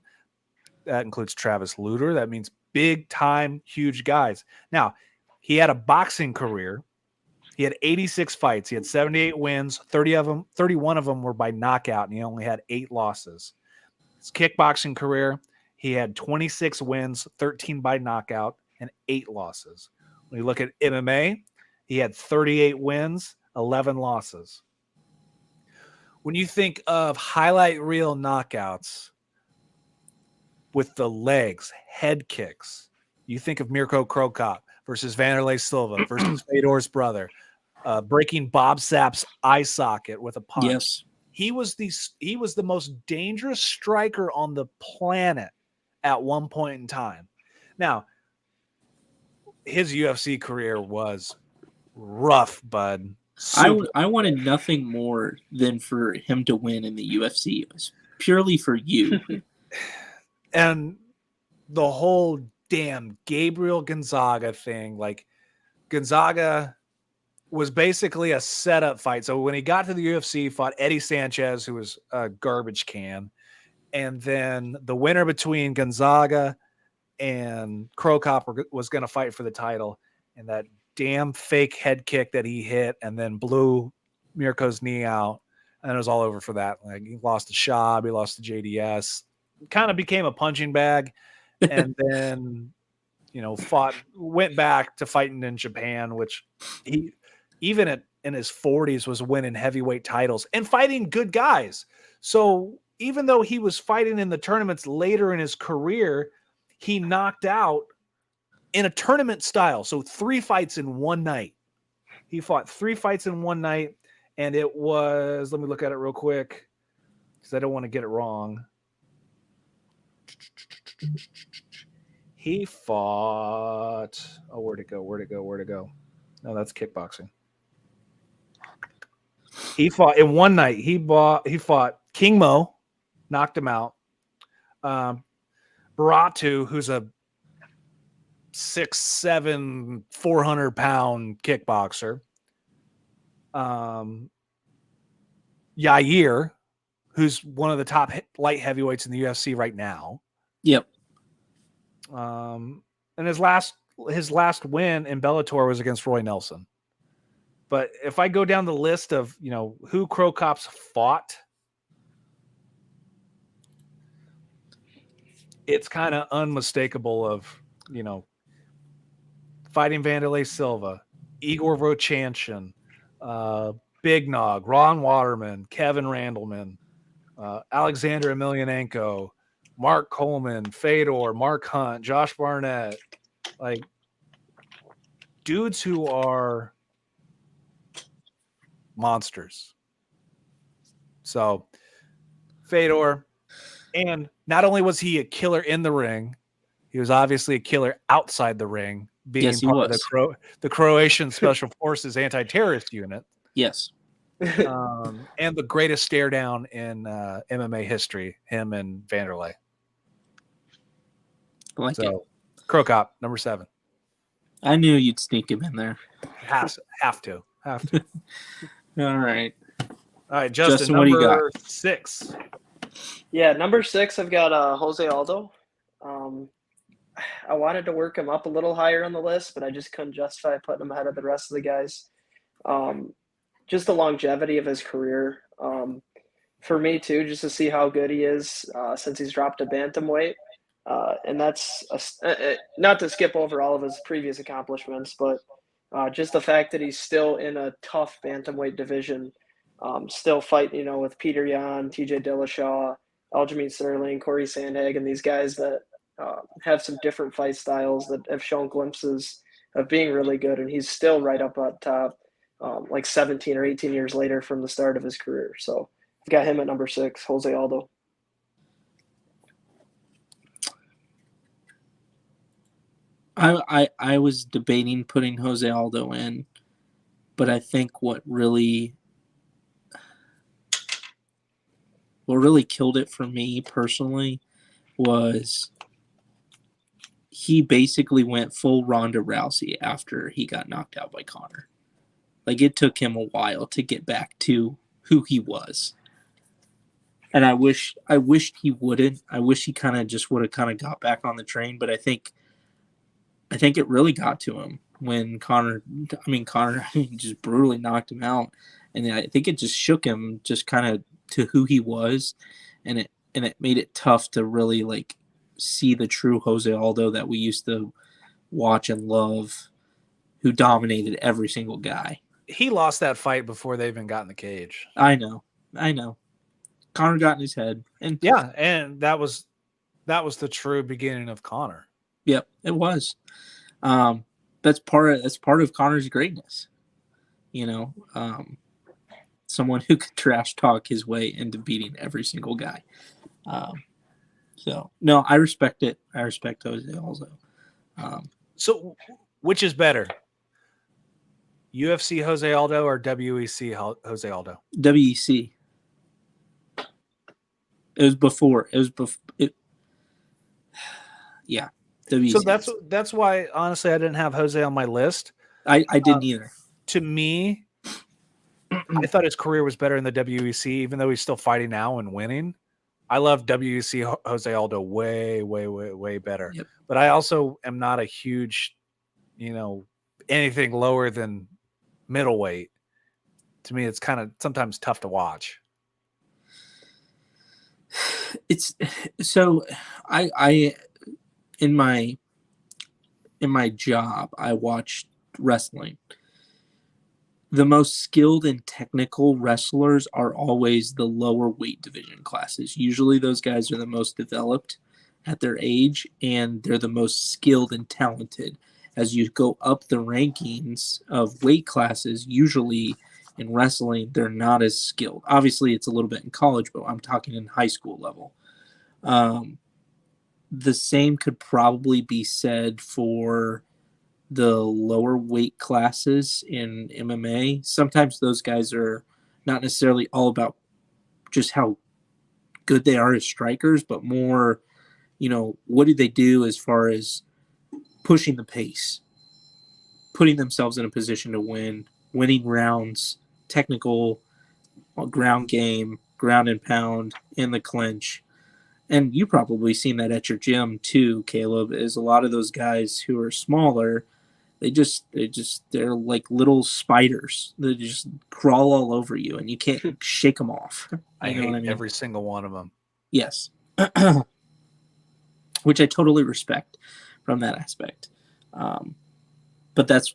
Speaker 1: That includes Travis Lutter. That means big time, huge guys. Now, he had a boxing career. He had 86 fights. He had 78 wins. 31 of them were by knockout, and he only had 8 losses. His kickboxing career, he had 26 wins, 13 by knockout, and 8 losses. When you look at MMA, he had 38 wins, 11 losses. When you think of highlight reel knockouts with the legs, head kicks, you think of Mirko Cro Cop versus Vanderlei Silva versus Fedor's brother, breaking Bob Sapp's eye socket with a punch.
Speaker 2: Yes.
Speaker 1: He was the most dangerous striker on the planet at one point in time. Now, his UFC career was rough, bud.
Speaker 2: I wanted nothing more than for him to win in the UFC. It was purely for you.
Speaker 1: And the whole damn Gabriel Gonzaga thing, like Gonzaga was basically a setup fight. So when he got to the UFC, he fought Eddie Sanchez, who was a garbage can. And then the winner between Gonzaga and Cro Cop was going to fight for the title. And that damn fake head kick that he hit and then blew Mirko's knee out. And it was all over for that. Like, he lost to Schaub, he lost to JDS. Kind of became a punching bag. And then, went back to fighting in Japan, which he, even in his 40s, was winning heavyweight titles and fighting good guys. So even though he was fighting in the tournaments later in his career, he knocked out in a tournament style. So 3 fights in one night. He fought 3 fights in one night, and it was, let me look at it real quick because I don't want to get it wrong. He fought, where'd it go? No, that's kickboxing. He fought in one night. He fought King Mo, knocked him out. Baratu, who's a 6'7", 400-pound kickboxer. Yair, who's one of the top light heavyweights in the UFC right now.
Speaker 2: Yep.
Speaker 1: And his last win in Bellator was against Roy Nelson. But if I go down the list of, who Cro Cop's fought, it's kind of unmistakable of, fighting Vanderlei Silva, Igor Vovchanchyn, Big Nog, Ron Waterman, Kevin Randleman, Alexander Emelianenko, Mark Coleman, Fedor, Mark Hunt, Josh Barnett, like dudes who are monsters. So Fedor, and not only was he a killer in the ring, he was obviously a killer outside the ring, being part of the Croatian Special Forces anti-terrorist unit.
Speaker 2: Yes.
Speaker 1: And the greatest stare down in MMA history, him and Vanderlei.
Speaker 2: I like it.
Speaker 1: Cro Cop, number 7.
Speaker 2: I knew you'd sneak him in there.
Speaker 1: Have to.
Speaker 2: All right.
Speaker 1: All right, Justin,
Speaker 2: what do you got?
Speaker 1: number 6.
Speaker 3: Yeah, number 6, I've got Jose Aldo. I wanted to work him up a little higher on the list, but I just couldn't justify putting him ahead of the rest of the guys. Just the longevity of his career. For me, too, just to see how good he is since he's dropped a bantamweight. And that's not to skip over all of his previous accomplishments, but just the fact that he's still in a tough bantamweight division, still fighting, with Peter Yan, TJ Dillashaw, Aljamain Sterling, Corey Sandhagen, these guys that have some different fight styles that have shown glimpses of being really good, and he's still right up at top, like 17 or 18 years later from the start of his career. So I've got him at number 6, Jose Aldo.
Speaker 2: I was debating putting Jose Aldo in, but I think what really killed it for me personally was he basically went full Ronda Rousey after he got knocked out by Conor. Like, it took him a while to get back to who he was. And I wished he wouldn't. I wish he kind of just would have kind of got back on the train, but I think it really got to him when Conor just brutally knocked him out. And I think it just shook him just kind of to who he was, and it made it tough to really like see the true Jose Aldo that we used to watch and love, who dominated every single guy.
Speaker 1: He lost that fight before they even got in the cage.
Speaker 2: I know. Conor got in his head, and
Speaker 1: yeah, and that was the true beginning of Conor.
Speaker 2: Yep, it was. That's part of Conor's greatness. Someone who could trash talk his way into beating every single guy. So no, I respect it. I respect Jose also.
Speaker 1: So which is better? UFC Jose Aldo or WEC Jose Aldo?
Speaker 2: WEC. It was before. Yeah. WEC.
Speaker 1: So that's why, honestly, I didn't have Jose on my list.
Speaker 2: I didn't either.
Speaker 1: To me, I thought his career was better in the WEC, even though he's still fighting now and winning. I love WEC Jose Aldo way, way, way, way better.
Speaker 2: Yep.
Speaker 1: But I also am not a huge, anything lower than middleweight. To me, it's kind of sometimes tough to watch.
Speaker 2: It's so I in my job, I watched wrestling. The most skilled and technical wrestlers are always the lower weight division classes. Usually those guys are the most developed at their age, and they're the most skilled and talented. As you go up the rankings of weight classes, usually in wrestling, they're not as skilled. Obviously, it's a little bit in college, but I'm talking in high school level. The same could probably be said for the lower weight classes in MMA. Sometimes those guys are not necessarily all about just how good they are as strikers, but more, what do they do as far as pushing the pace, putting themselves in a position to win, winning rounds, technical ground game, ground and pound, in the clinch. And you probably seen that at your gym too, Caleb, is a lot of those guys who are smaller, they're like little spiders. They just crawl all over you and you can't shake them off.
Speaker 1: I hate every single one of them.
Speaker 2: Yes. Which I totally respect from that aspect. But that's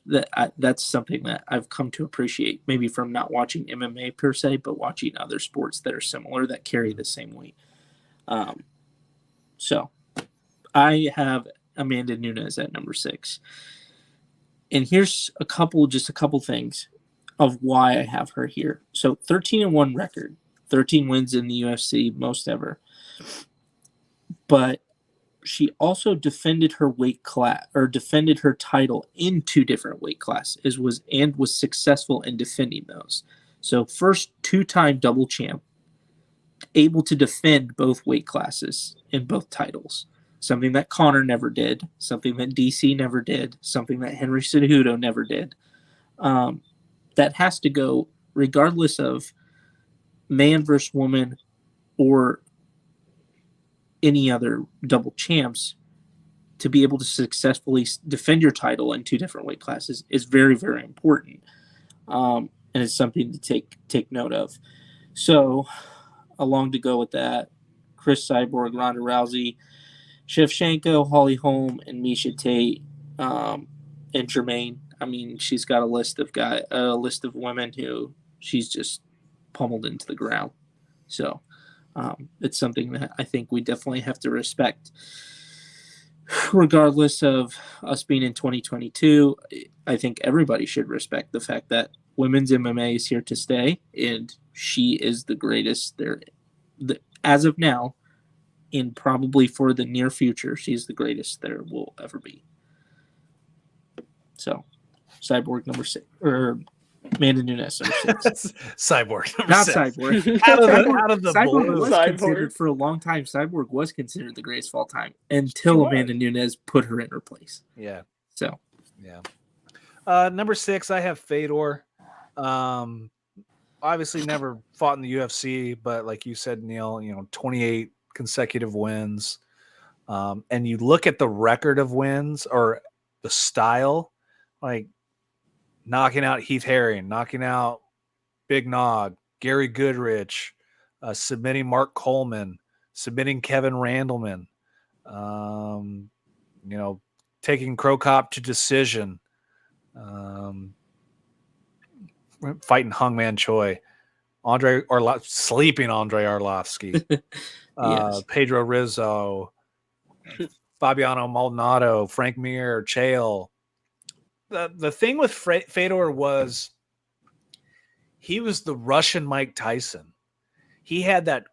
Speaker 2: something that I've come to appreciate, maybe from not watching MMA per se, but watching other sports that are similar that carry the same weight. So I have Amanda Nunes at number 6. And here's a couple things of why I have her here. So 13-1 record, 13 wins in the UFC, most ever. But she also defended her weight class, or defended her title in 2 different weight classes, was successful in defending those. So first 2-time double champ, able to defend both weight classes in both titles. Something that Conor never did, something that DC never did, something that Henry Cejudo never did. That has to go regardless of man versus woman or any other double champs. To be able to successfully defend your title in 2 different weight classes is very, very important. And it's something to take note of. So along to go with that, Chris Cyborg, Ronda Rousey, Shevchenko, Holly Holm, and Miesha Tate, and Jermaine. I mean, she's got a list of women who she's just pummeled into the ground. So It's something that I think we definitely have to respect. Regardless of us being in 2022, I think everybody should respect the fact that women's MMA is here to stay, and she is the greatest there. As of now, and probably for the near future, she's the greatest there will ever be. So, Cyborg number 6, or Amanda Nunes number 6.
Speaker 1: Cyborg number
Speaker 2: Not
Speaker 1: 6.
Speaker 2: Cyborg.
Speaker 1: Out of the
Speaker 2: Cyborg
Speaker 1: blue.
Speaker 2: was considered for a long time. Cyborg was considered the greatest of all time until Amanda Nunes put her in her place.
Speaker 1: Yeah.
Speaker 2: So,
Speaker 1: yeah. Number 6, I have Fedor. Obviously never fought in the UFC, but like you said, Neil, 28 consecutive wins. And you look at the record of wins or the style, like knocking out Heath Herring, knocking out Big Nog, Gary Goodrich, submitting Mark Coleman, submitting Kevin Randleman, taking Crow Cop to decision, fighting Hungman Choi, sleeping Andre Arlovsky,
Speaker 2: yes.
Speaker 1: Pedro Rizzo, Fabiano Maldonado, Frank Mir, Chael. The thing with Fedor was he was the Russian Mike Tyson. He had that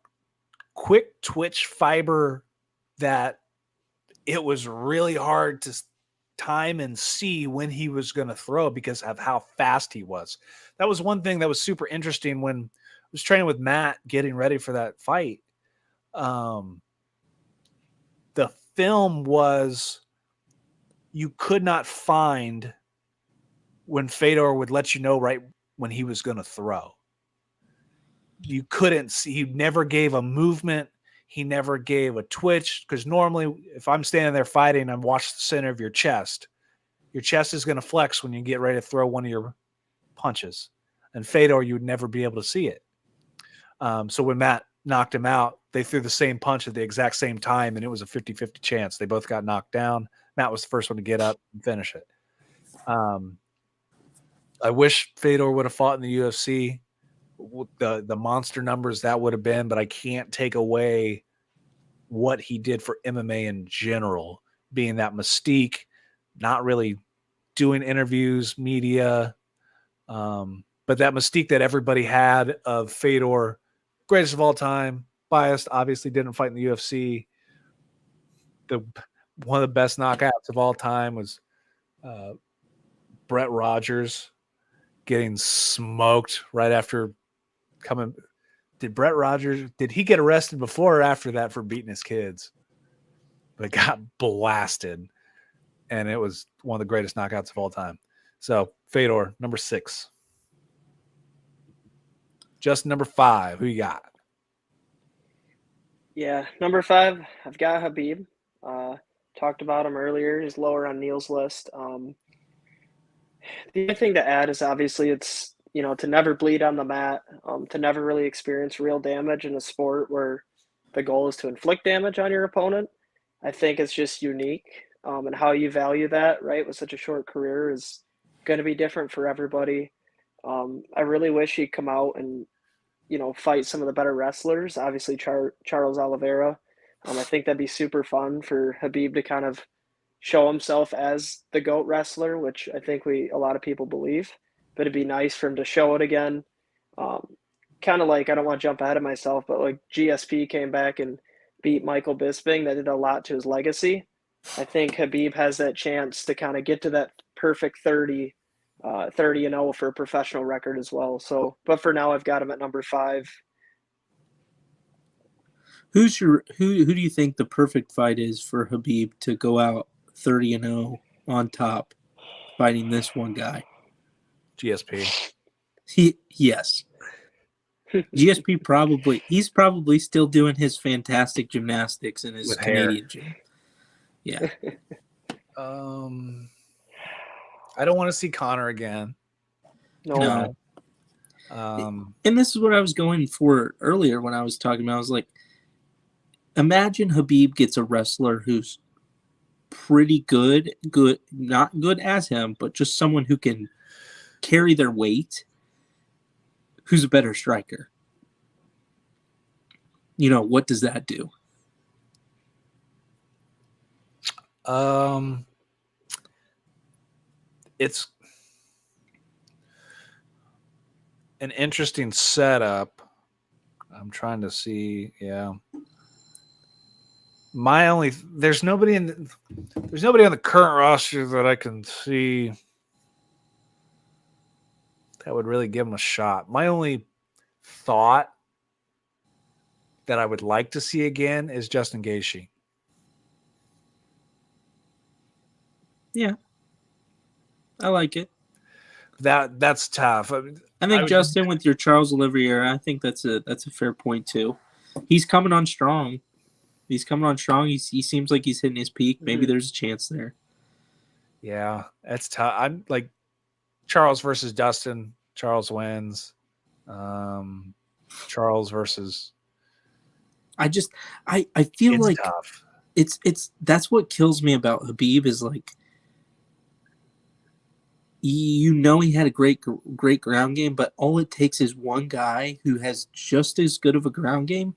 Speaker 1: quick twitch fiber that it was really hard to time and see when he was going to throw because of how fast he was. That was one thing that was super interesting when I was training with Matt getting ready for that fight. The film was you could not find when Fedor would let you know right when he was going to throw. You couldn't see. He never gave a movement. He never gave a twitch, because normally if I'm standing there fighting, I'm watching the center of your chest. Your chest is going to flex when you get ready to throw one of your punches. And Fedor, you would never be able to see it. So when Matt knocked him out, they threw the same punch at the exact same time, and it was a 50-50 chance. They both got knocked down. Matt was the first one to get up and finish it. I wish Fedor would have fought in the UFC. The monster numbers that would have been, but I can't take away what he did for MMA in general, being that mystique, not really doing interviews, media, but that mystique that everybody had of Fedor, greatest of all time, biased, obviously didn't fight in the UFC. One of the best knockouts of all time was Brett Rogers getting smoked right after coming. Did he get arrested before or after that for beating his kids? But got blasted, and it was one of the greatest knockouts of all time. So Fedor, number 6. Just number 5. Who you got?
Speaker 3: Yeah, number 5, I've got Khabib. Talked about him earlier. He's lower on Neil's list. The other thing to add is obviously it's, to never bleed on the mat, to never really experience real damage in a sport where the goal is to inflict damage on your opponent. I think it's just unique, and how you value that, right, with such a short career is going to be different for everybody. I really wish he'd come out and, fight some of the better wrestlers. Obviously, Charles Oliveira. I think that'd be super fun for Khabib to kind of show himself as the GOAT wrestler, which I think a lot of people believe. But it'd be nice for him to show it again. Kind of like, I don't want to jump ahead of myself, but like GSP came back and beat Michael Bisping. That did a lot to his legacy. I think Khabib has that chance to kind of get to that perfect 30-0 for a professional record as well. So, but for now, I've got him at number 5.
Speaker 2: Who do you think the perfect fight is for Khabib to go out 30-0 on top, fighting this one guy?
Speaker 1: GSP.
Speaker 2: Yes. GSP he's probably still doing his fantastic gymnastics in his Canadian gym. Yeah.
Speaker 1: I don't want to see Conor again.
Speaker 2: No. And this is what I was going for earlier when I was talking about. I was like, imagine Khabib gets a wrestler who's pretty good, not good as him, but just someone who can carry their weight, who's a better striker. what does that do?
Speaker 1: It's an interesting setup. I'm trying to see. Yeah. There's nobody on the current roster that I can see that would really give him a shot. My only thought that I would like to see again is Justin Gaethje.
Speaker 2: Yeah, I like it.
Speaker 1: That's tough.
Speaker 2: I think Justin with your Charles Oliveira, I think that's a fair point too. He's coming on strong. He seems like he's hitting his peak. Maybe there's a chance there.
Speaker 1: Yeah, that's tough. I'm like Charles versus Dustin. Charles wins. Charles versus.
Speaker 2: I feel
Speaker 1: it's
Speaker 2: like
Speaker 1: tough.
Speaker 2: It's that's what kills me about Khabib is like, he had a great ground game, but all it takes is one guy who has just as good of a ground game,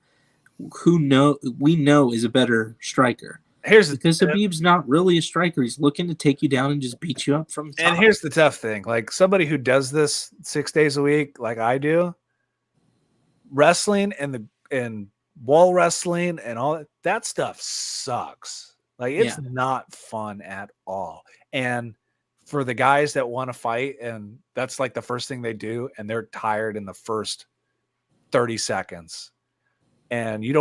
Speaker 2: we know is a better striker. Because Khabib's not really a striker. He's looking to take you down and just beat you up from the top.
Speaker 1: And here's the tough thing. Like somebody who does this 6 days a week, like I do, wrestling and wall wrestling and all that stuff sucks. Like it's not fun at all. And for the guys that want to fight, and that's like the first thing they do, and they're tired in the first 30 seconds. And people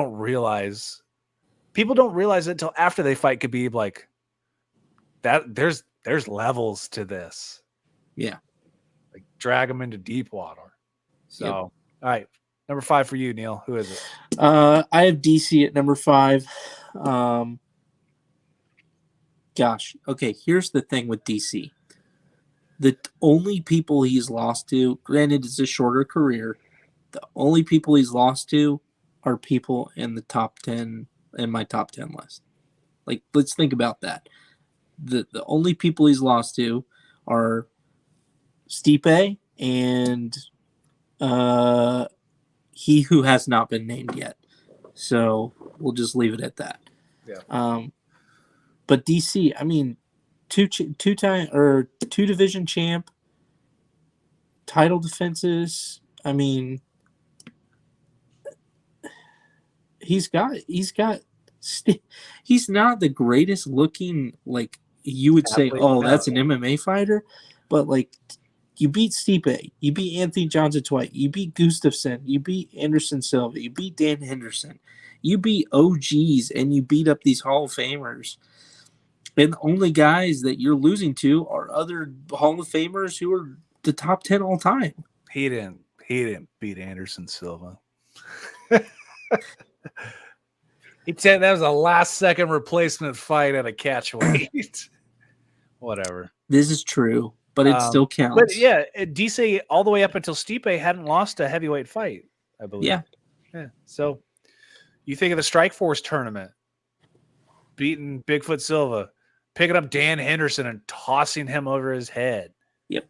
Speaker 1: don't realize it until after they fight Khabib, like that there's levels to this.
Speaker 2: Yeah.
Speaker 1: Like drag them into deep water. So, all right. Number 5 for you, Neil. Who is it?
Speaker 2: I have DC at number 5. Gosh. Okay, here's the thing with DC. The only people he's lost to, granted it's a shorter career, the only people he's lost to are people in the top 10, in my top 10 list. Like, let's think about that. The only people he's lost to are Stipe and he who has not been named yet. So we'll just leave it at that.
Speaker 1: Yeah.
Speaker 2: But DC, I mean, two division champ, title defenses. I mean, he's not the greatest looking, like you would say, that's an MMA fighter, but like you beat Stipe, you beat Anthony Johnson twice, you beat Gustafsson, you beat Anderson Silva, you beat Dan Henderson, you beat OGs, and you beat up these Hall of Famers. And the only guys that you're losing to are other Hall of Famers who are the top 10 all time.
Speaker 1: He didn't beat Anderson Silva. He'd say that was a last second replacement fight at a catch weight. Whatever.
Speaker 2: This is true, but it still counts.
Speaker 1: But yeah, DC all the way up until Stipe hadn't lost a heavyweight fight, I believe. Yeah. So you think of the Strikeforce tournament, beating Bigfoot Silva, picking up Dan Henderson and tossing him over his head.
Speaker 2: Yep.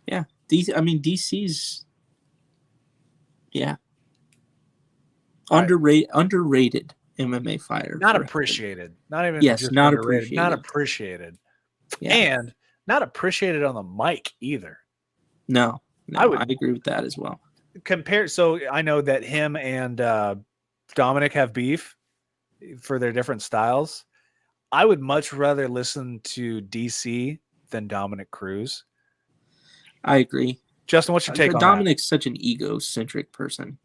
Speaker 1: Yeah.
Speaker 2: DC's underrated MMA fighter.
Speaker 1: Not appreciated. Not even
Speaker 2: not appreciated.
Speaker 1: Not appreciated.
Speaker 2: Yeah.
Speaker 1: And not appreciated on the mic either.
Speaker 2: No, I agree with that as well.
Speaker 1: So I know that him and Dominic have beef for their different styles. I would much rather listen to DC than Dominic Cruz.
Speaker 2: I agree.
Speaker 1: Justin, what's your take on
Speaker 2: Dominic's such an egocentric person.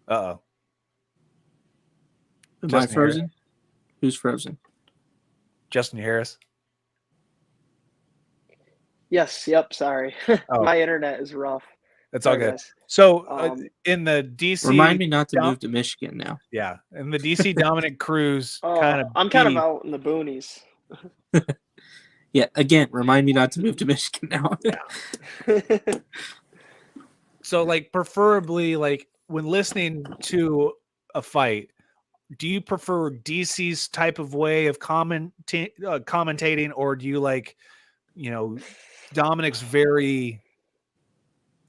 Speaker 1: Uh-oh.
Speaker 2: Am I frozen? Who's frozen?
Speaker 1: Justin, you hear us?
Speaker 3: Yes. Yep. Sorry. My internet is rough.
Speaker 1: That's all good. So in the DC,
Speaker 2: remind me not to move to Michigan now.
Speaker 1: Yeah, in the DC Dominic Cruz
Speaker 3: I'm kind of out in the boonies.
Speaker 2: Yeah, again, remind me not to move to Michigan now.
Speaker 1: Yeah. So, like, preferably, like, when listening to a fight, do you prefer DC's type of way of commentating, or do you like, Dominic's very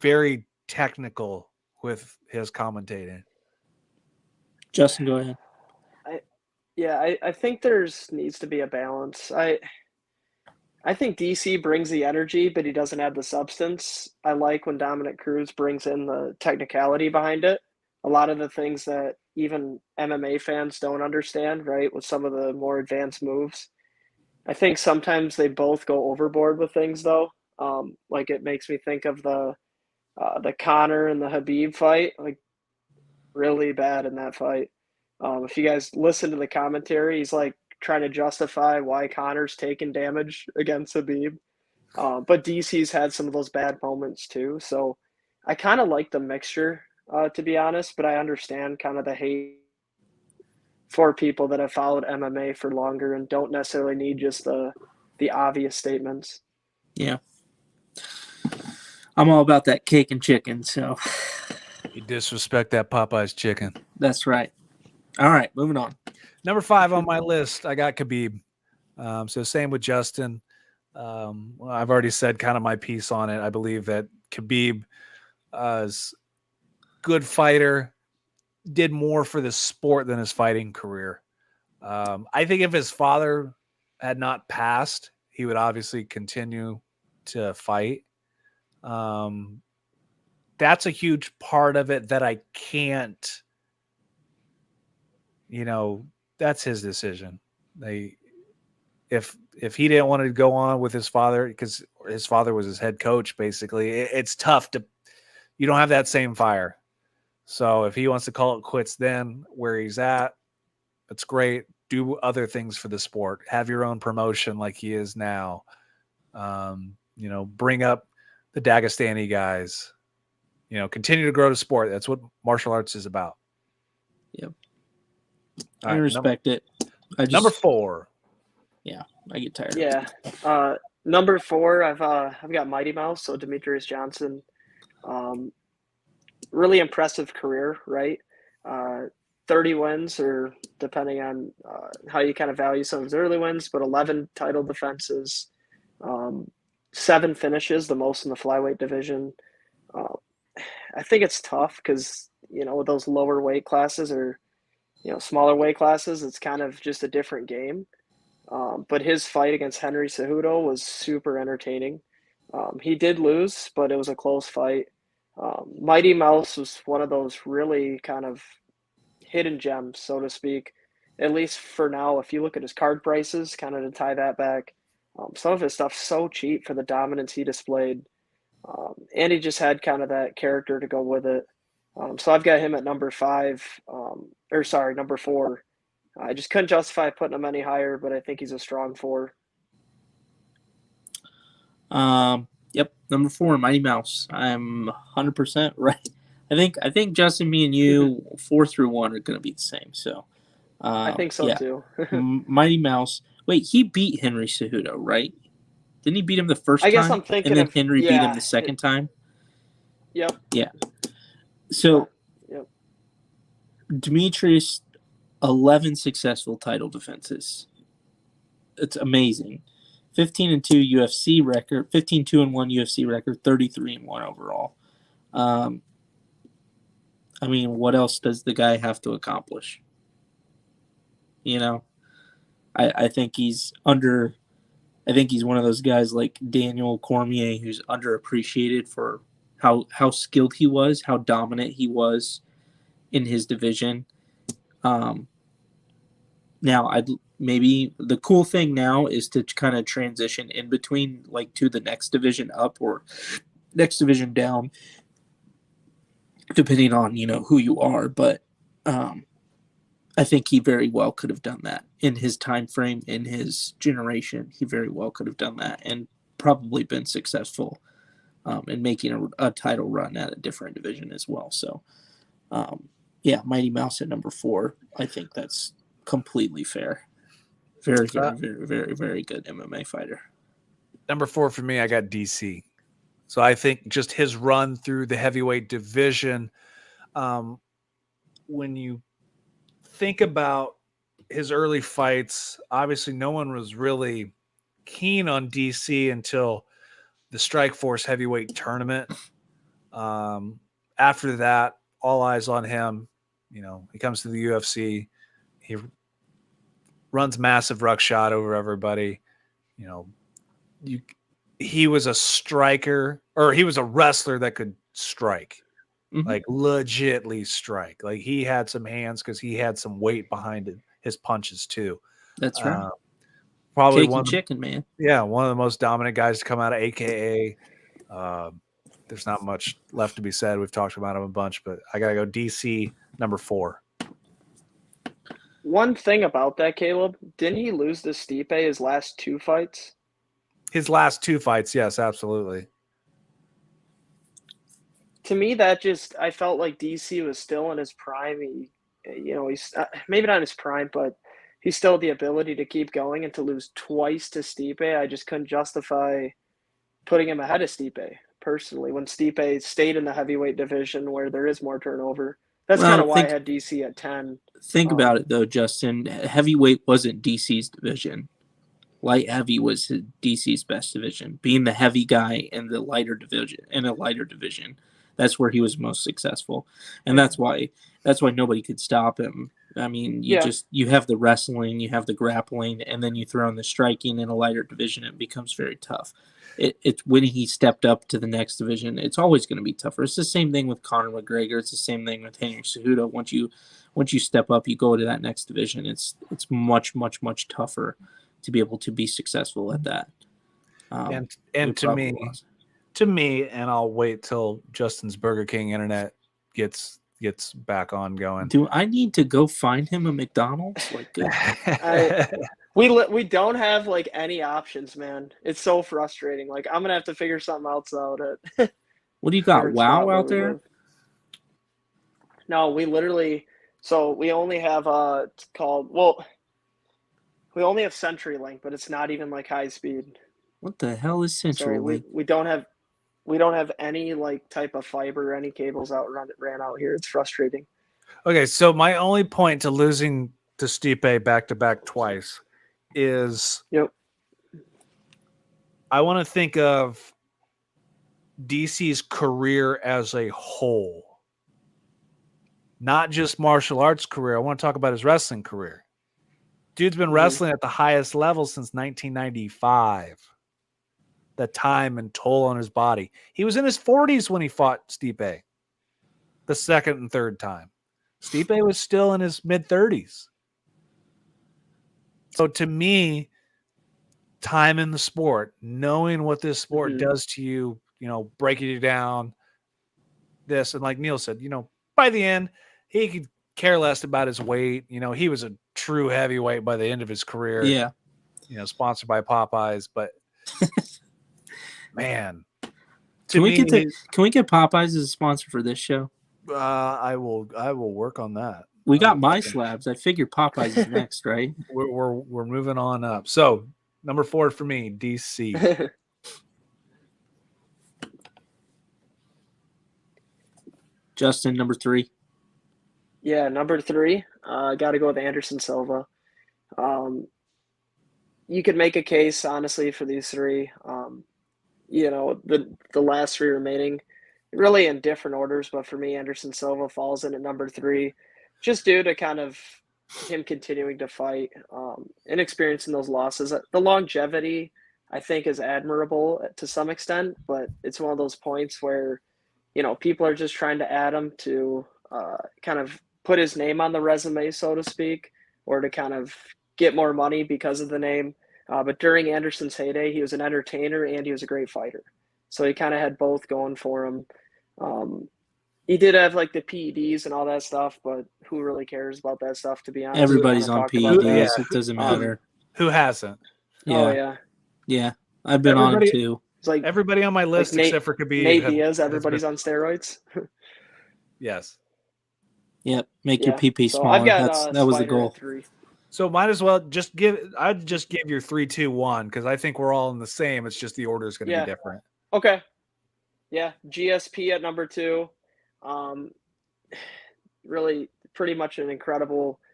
Speaker 1: very technical with his commentating.
Speaker 2: Justin, go ahead.
Speaker 3: I think needs to be a balance. I think DC brings the energy, but he doesn't have the substance. I like when Dominic Cruz brings in the technicality behind it. A lot of the things that even MMA fans don't understand, right, with some of the more advanced moves. I think sometimes they both go overboard with things, though. Like it makes me think of the Conor and the Habib fight, like really bad in that fight. If you guys listen to the commentary, he's like trying to justify why Conor's taking damage against Habib. But DC's had some of those bad moments too. So I kind of like the mixture, to be honest, but I understand kind of the hate for people that have followed MMA for longer and don't necessarily need just the obvious statements.
Speaker 2: Yeah. I'm all about that cake and chicken, so.
Speaker 1: You disrespect that Popeye's chicken.
Speaker 2: That's right. All right, moving on.
Speaker 1: Number 5 on my list, I got Khabib. So same with Justin. Well, I've already said kind of my piece on it. I believe that Khabib is good fighter, did more for the sport than his fighting career. I think if his father had not passed, he would obviously continue to fight. That's a huge part of it that I can't, that's his decision. If he didn't want to go on with his father, because his father was his head coach, basically, it's tough you don't have that same fire. So if he wants to call it quits then where he's at, it's great. Do other things for the sport. Have your own promotion like he is now. Bring up the Dagestani guys. Continue to grow the sport. That's what martial arts is about.
Speaker 2: Yep.
Speaker 1: All
Speaker 2: I
Speaker 1: right,
Speaker 2: respect it.
Speaker 1: Number 4.
Speaker 2: Yeah, I get tired.
Speaker 3: Yeah. Number 4, I've got Mighty Mouse, so Demetrius Johnson. Really impressive career, right? 30 wins, or depending on how you kind of value some of his early wins, but 11 title defenses, 7 finishes, the most in the flyweight division. I think it's tough because, with those lower weight classes or, smaller weight classes, it's kind of just a different game. But his fight against Henry Cejudo was super entertaining. He did lose, but it was a close fight. Mighty Mouse was one of those really kind of hidden gems, so to speak, at least for now. If you look at his card prices, kind of to tie that back, some of his stuff's so cheap for the dominance he displayed. And he just had kind of that character to go with it. So I've got him at number 4. I just couldn't justify putting him any higher, but I think he's a strong 4.
Speaker 2: Yep, number 4, Mighty Mouse. I'm 100% right. I think Justin, me, and you, 4 through 1 are going to be the same. So
Speaker 3: I think so too.
Speaker 2: Mighty Mouse. Wait, he beat Henry Cejudo, right? Didn't he beat him the first time?
Speaker 3: I guess I'm thinking
Speaker 2: and then Henry beat him the second time?
Speaker 3: Yep.
Speaker 2: Yeah. So,
Speaker 3: yep.
Speaker 2: Demetrius, 11 successful title defenses. It's amazing. 15-2 UFC record, 15-2-1 UFC record, 33-1 overall. What else does the guy have to accomplish? I think he's one of those guys like Daniel Cormier who's underappreciated for how skilled he was, how dominant he was in his division. Now, maybe the cool thing now is to kind of transition in between, like to the next division up or next division down, depending on who you are. But I think he very well could have done that in his time frame, in his generation. He very well could have done that and probably been successful in making a title run at a different division as well. So, Mighty Mouse at number 4. I think that's completely fair. Very, very, very, very, very good MMA fighter.
Speaker 1: Number 4 for me, I got DC. So I think just his run through the heavyweight division, when you think about his early fights, obviously no one was really keen on DC until the Strikeforce heavyweight tournament. After that, all eyes on him. You know, he comes to the UFC. He runs massive ruck shot over everybody. You know, he was a striker, or he was a wrestler that could strike, like legitly strike. Like he had some hands because he had some weight behind his punches too.
Speaker 2: That's right.
Speaker 1: Probably
Speaker 2: Cake and chicken, man.
Speaker 1: Yeah, one of the most dominant guys to come out of AKA. There's not much left to be said. We've talked about him a bunch, but I gotta go DC number 4.
Speaker 3: One thing about that, Caleb, didn't he lose to Stipe his last 2 fights?
Speaker 1: His last 2 fights, yes, absolutely.
Speaker 3: To me, I felt like DC was still in his prime. He's maybe not in his prime, but he's still the ability to keep going, and to lose twice to Stipe, I just couldn't justify putting him ahead of Stipe personally when Stipe stayed in the heavyweight division where there is more turnover. That's kind of why I had DC at 10.
Speaker 2: Think about it though, Justin. Heavyweight wasn't DC's division. Light heavy was DC's best division. Being the heavy guy in the lighter division, that's where he was most successful, and that's why nobody could stop him. I mean, you have the wrestling, you have the grappling, and then you throw in the striking in a lighter division. It becomes very tough. It's when he stepped up to the next division, it's always going to be tougher. It's the same thing with Conor McGregor. It's the same thing with Henry Cejudo. Once you step up, you go to that next division. It's much, much, much tougher to be able to be successful at that.
Speaker 1: And to me, and I'll wait till Justin's Burger King internet gets back on going.
Speaker 2: Do I need to go find him a McDonald's?
Speaker 3: We don't have like any options, man. It's so frustrating. Like I'm gonna have to figure something else out.
Speaker 2: What do you got? Wow out there?
Speaker 3: No, we only have we only have CenturyLink, but it's not even like high speed.
Speaker 2: What the hell is CenturyLink?
Speaker 3: So we don't have any like type of fiber, any cables ran out here. It's frustrating.
Speaker 1: Okay, so my only point to losing to Stipe back-to-back twice is I want to think of DC's career as a whole, not just martial arts career. I want to talk about his wrestling career. Dude's been wrestling at the highest level since 1995. The time and toll on his body. He was in his 40s when he fought Stipe the second and third time. Stipe was still in his mid-30s. So to me, time in the sport, knowing what this sport does to you, breaking you down, this, and like Neil said, by the end, he could care less about his weight. He was a true heavyweight by the end of his career.
Speaker 2: Yeah.
Speaker 1: Sponsored by Popeyes, but man.
Speaker 2: Can we get Popeyes as a sponsor for this show?
Speaker 1: I will work on that.
Speaker 2: We got MySlabs. I figured Popeyes is next, right?
Speaker 1: We're moving on up. So number 4 for me, DC.
Speaker 2: Justin, number 3.
Speaker 3: Yeah, number 3. I got to go with Anderson Silva. You could make a case, honestly, for these 3. The last 3 remaining, really in different orders, but for me, Anderson Silva falls in at number 3, just due to kind of him continuing to fight and experiencing those losses. The longevity, I think, is admirable to some extent, but it's one of those points where, people are just trying to add him to kind of put his name on the resume, so to speak, or to kind of get more money because of the name. But during Anderson's heyday, he was an entertainer and he was a great fighter. So he kind of had both going for him. He did have like the PEDs and all that stuff, but who really cares about that stuff, to be honest?
Speaker 2: Everybody's on PEDs. It doesn't matter.
Speaker 1: Who hasn't?
Speaker 2: Yeah.
Speaker 3: Oh, yeah.
Speaker 2: Yeah. I've been on it too.
Speaker 3: It's like
Speaker 1: everybody on my list except for Khabib.
Speaker 3: Nate Diaz, everybody's on steroids.
Speaker 1: Yes.
Speaker 2: Yep. Make your PP smaller. That was the goal.
Speaker 1: So might as well I'd just give your 3, 2, 1 because I think we're all in the same. It's just the order is going to be different.
Speaker 3: Okay. Yeah. GSP at number 2. Really pretty much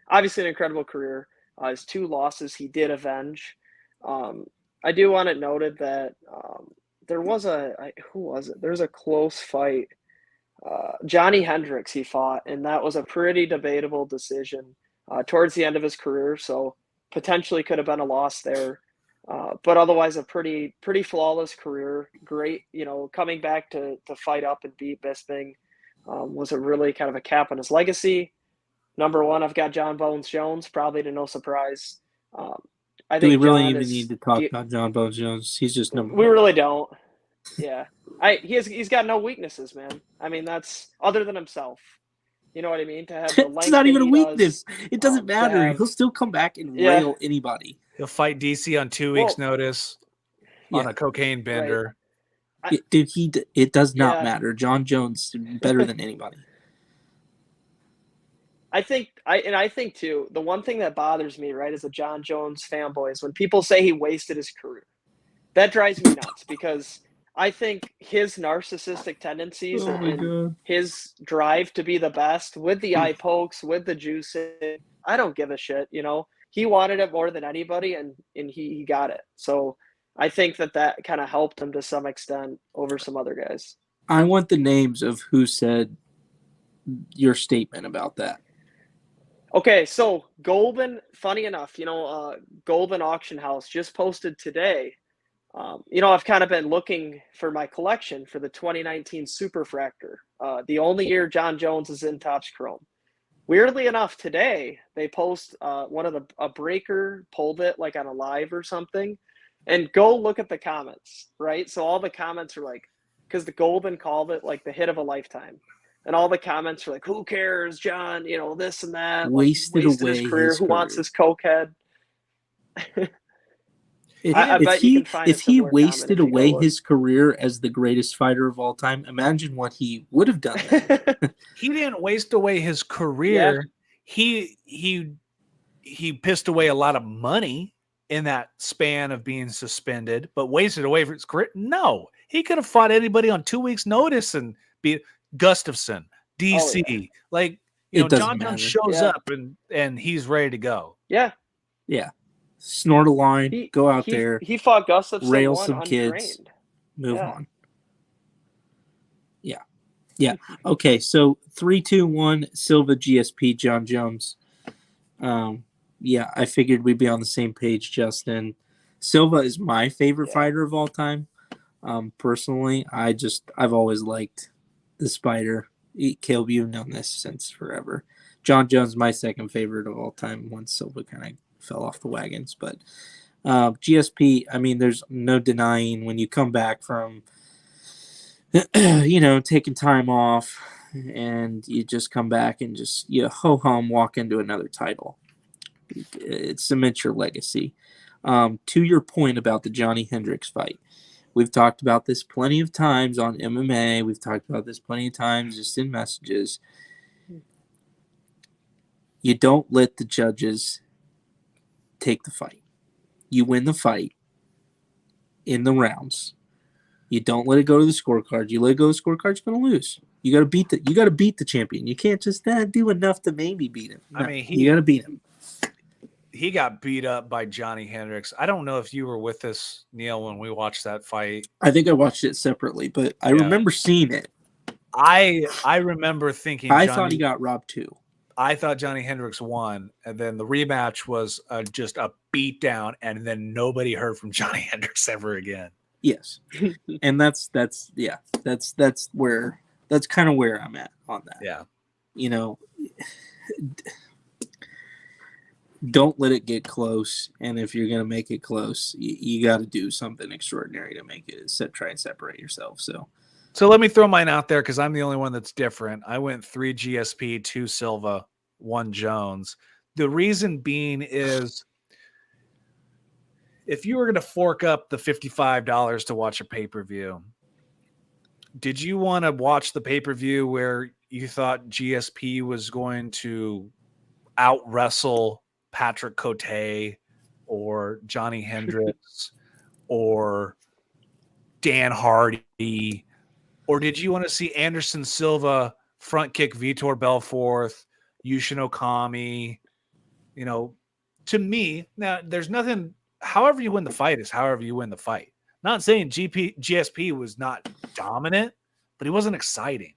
Speaker 3: obviously an incredible career. His 2 losses he did avenge. I do want it noted that there was who was it? There was a close fight Johnny Hendricks he fought, and that was a pretty debatable decision towards the end of his career. So potentially could have been a loss there. But otherwise a pretty flawless career. Great, coming back to fight up and beat Bisping was a really kind of a cap on his legacy. Number one, I've got John Bones Jones, probably to no surprise. I
Speaker 2: Do we
Speaker 3: think
Speaker 2: really
Speaker 3: John
Speaker 2: even
Speaker 3: is,
Speaker 2: need to talk about John Bones Jones? He's just number
Speaker 3: we
Speaker 2: one.
Speaker 3: really don't. Yeah. He's got no weaknesses, man. I mean, that's other than himself. You know what I mean? To have the length
Speaker 2: It's not even
Speaker 3: that
Speaker 2: a
Speaker 3: he
Speaker 2: weakness.
Speaker 3: does,
Speaker 2: It doesn't
Speaker 3: to
Speaker 2: matter.
Speaker 3: have-
Speaker 2: He'll still come back and
Speaker 3: Yeah.
Speaker 2: rail anybody.
Speaker 1: He'll fight DC on 2 weeks' notice on a cocaine bender.
Speaker 2: It does not
Speaker 3: Yeah.
Speaker 2: matter. John Jones is better than anybody.
Speaker 3: I think too, the one thing that bothers me, right, as a John Jones fanboy is when people say he wasted his career. That drives me nuts because I think his narcissistic tendencies and his drive to be the best with the eye pokes, with the juicing, I don't give a shit, He wanted it more than anybody and he got it. So I think that kind of helped him to some extent over some other guys.
Speaker 2: I want the names of who said your statement about that.
Speaker 3: Okay, so Golden, funny enough, Golden Auction House just posted today. I've kind of been looking for my collection for the 2019 Superfractor, the only year John Jones is in Topps Chrome. Weirdly enough, today they post a breaker pulled it like on a live or something, and go look at the comments, right? So all the comments are like, because the Golden called it like the hit of a lifetime. And all the comments are like, who cares, John? This and that.
Speaker 2: Wasted away
Speaker 3: his career.
Speaker 2: his
Speaker 3: Who wants
Speaker 2: career.
Speaker 3: his coke head?
Speaker 2: If he wasted away
Speaker 3: look.
Speaker 2: his career as the greatest fighter of all time, imagine what he would have done then.
Speaker 1: He didn't waste away his career. Yeah. He pissed away a lot of money in that span of being suspended, but wasted away for his career. No, he could have fought anybody on 2 weeks' notice and beat Gustafson, DC.
Speaker 3: Oh, yeah.
Speaker 1: Like, John Jones shows up and he's ready to go.
Speaker 3: Yeah.
Speaker 2: Yeah. Snort a line, go out there.
Speaker 3: He fought Gustafson,
Speaker 2: rail
Speaker 3: some
Speaker 2: untrained.
Speaker 3: Kids,
Speaker 2: move on. Yeah. Yeah. Okay, so 3-2-1 Silva GSP John Jones. Yeah, I figured we'd be on the same page, Justin. Silva is my favorite fighter of all time. Personally, I've always liked the Spider. Caleb, you've known this since forever. John Jones, my second favorite of all time once Silva kind of fell off the wagons. But GSP, I mean, there's no denying when you come back from, taking time off and you just come back and just, ho-hum, walk into another title. It cements your legacy. To your point about the Johnny Hendricks fight, we've talked about this plenty of times on MMA. We've talked about this plenty of times just in messages. You don't let the judges take the fight. You win the fight in the rounds. You don't let it go to the scorecard. You let it go to the scorecard, you're going to lose. You got to beat the champion. You can't just do enough to maybe beat him. No, you got to beat him.
Speaker 1: He got beat up by Johnny Hendricks. I don't know if you were with us, Neil, when we watched that fight.
Speaker 2: I think I watched it separately, but I remember seeing it.
Speaker 1: I remember thinking
Speaker 2: I thought he got robbed too.
Speaker 1: I thought Johnny Hendricks won, and then the rematch was just a beatdown, and then nobody heard from Johnny Hendricks ever again.
Speaker 2: Yes, and that's kind of where I'm at on that.
Speaker 1: Yeah,
Speaker 2: don't let it get close, and if you're going to make it close, you got to do something extraordinary to make it try and separate yourself.
Speaker 1: So let me throw mine out there because I'm the only one that's different. I went 3 GSP, 2 Silva, 1 Jones. The reason being is if you were going to fork up the $55 to watch a pay-per-view, did you want to watch the pay-per-view where you thought GSP was going to out-wrestle Patrick Cote or Johnny Hendricks or Dan Hardy? Or did you want to see Anderson Silva front kick Vitor Belfort, Yushin Okami? To me, now there's nothing. However you win the fight is however you win the fight. Not saying GSP was not dominant, but he wasn't exciting.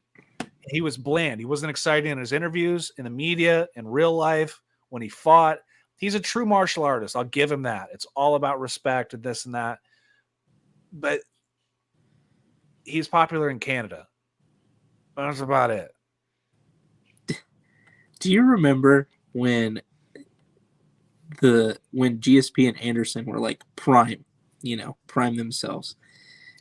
Speaker 1: He was bland. He wasn't exciting in his interviews, in the media, in real life, when he fought. He's a true martial artist. I'll give him that. It's all about respect and this and that. But he's popular in Canada. That's about it.
Speaker 2: Do you remember when GSP and Anderson were like prime themselves?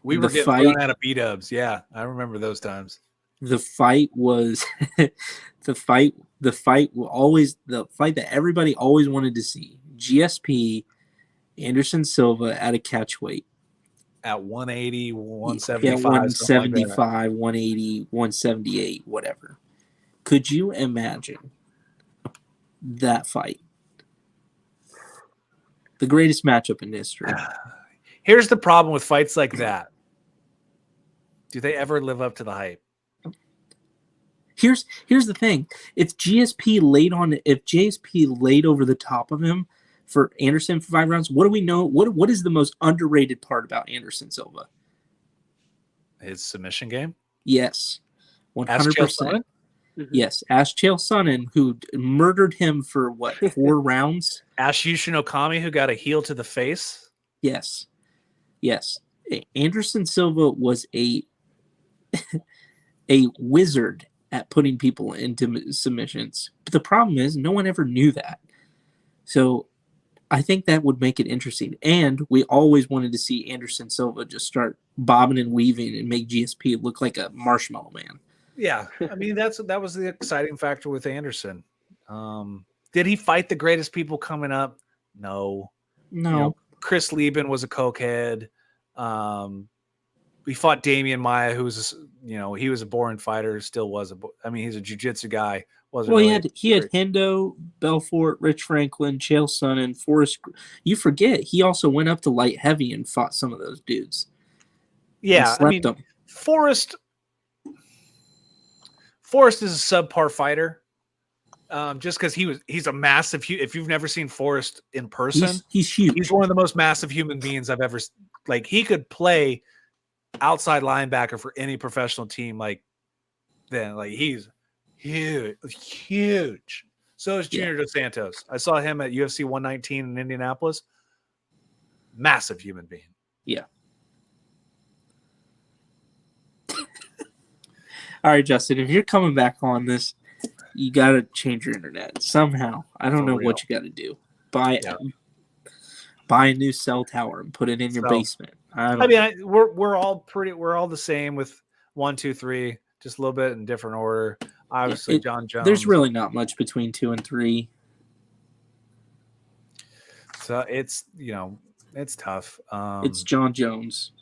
Speaker 1: We were getting run out of B-dubs. Yeah, I remember those times.
Speaker 2: The fight was the fight that everybody always wanted to see. GSP, Anderson Silva at a catch weight.
Speaker 1: At 180, 175.
Speaker 2: Yeah, 175, 180, 178, whatever. Could you imagine that fight? The greatest matchup in history.
Speaker 1: Here's the problem with fights like that. Do they ever live up to the hype?
Speaker 2: Here's the thing. If GSP laid over the top of him for Anderson for 5 rounds, what do we know? What is the most underrated part about Anderson Silva?
Speaker 1: His submission game?
Speaker 2: Yes. 100%. Yes. Ask Chael Sonnen, who murdered him for what, 4 rounds?
Speaker 1: Ask Yushin Okami, who got a heel to the face?
Speaker 2: Yes. Yes. Anderson Silva was a wizard at putting people into submissions. But the problem is no one ever knew that. So I think that would make it interesting. And we always wanted to see Anderson Silva just start bobbing and weaving and make GSP look like a marshmallow man.
Speaker 1: Yeah. I mean, that was the exciting factor with Anderson. Did he fight the greatest people coming up? No. Chris Lieben was a cokehead. We fought Damian Maia, who was, he was a boring fighter, still was he's a jiu-jitsu guy.
Speaker 2: He had Hendo, Belfort, Rich Franklin, Chael Sonnen, Forrest. You forget he also went up to light heavy and fought some of those dudes.
Speaker 1: Yeah, them. Forrest is a subpar fighter. Just because he's a massive. If you've never seen Forrest in person,
Speaker 2: he's huge.
Speaker 1: He's one of the most massive human beings I've ever. Like, he could play outside linebacker for any professional team. He's huge. So is Junior Dos Santos. I saw him at UFC 119 in Indianapolis. Massive human being.
Speaker 2: Yeah. All right, Justin, if you're coming back on this, you got to change your internet somehow. I don't know what you got to do. Buy a new cell tower and put it in your basement.
Speaker 1: We're all the same with 1, 2, 3, just a little bit in different order. Obviously, John Jones.
Speaker 2: There's really not much between 2 and 3.
Speaker 1: So it's tough.
Speaker 2: It's John Jones,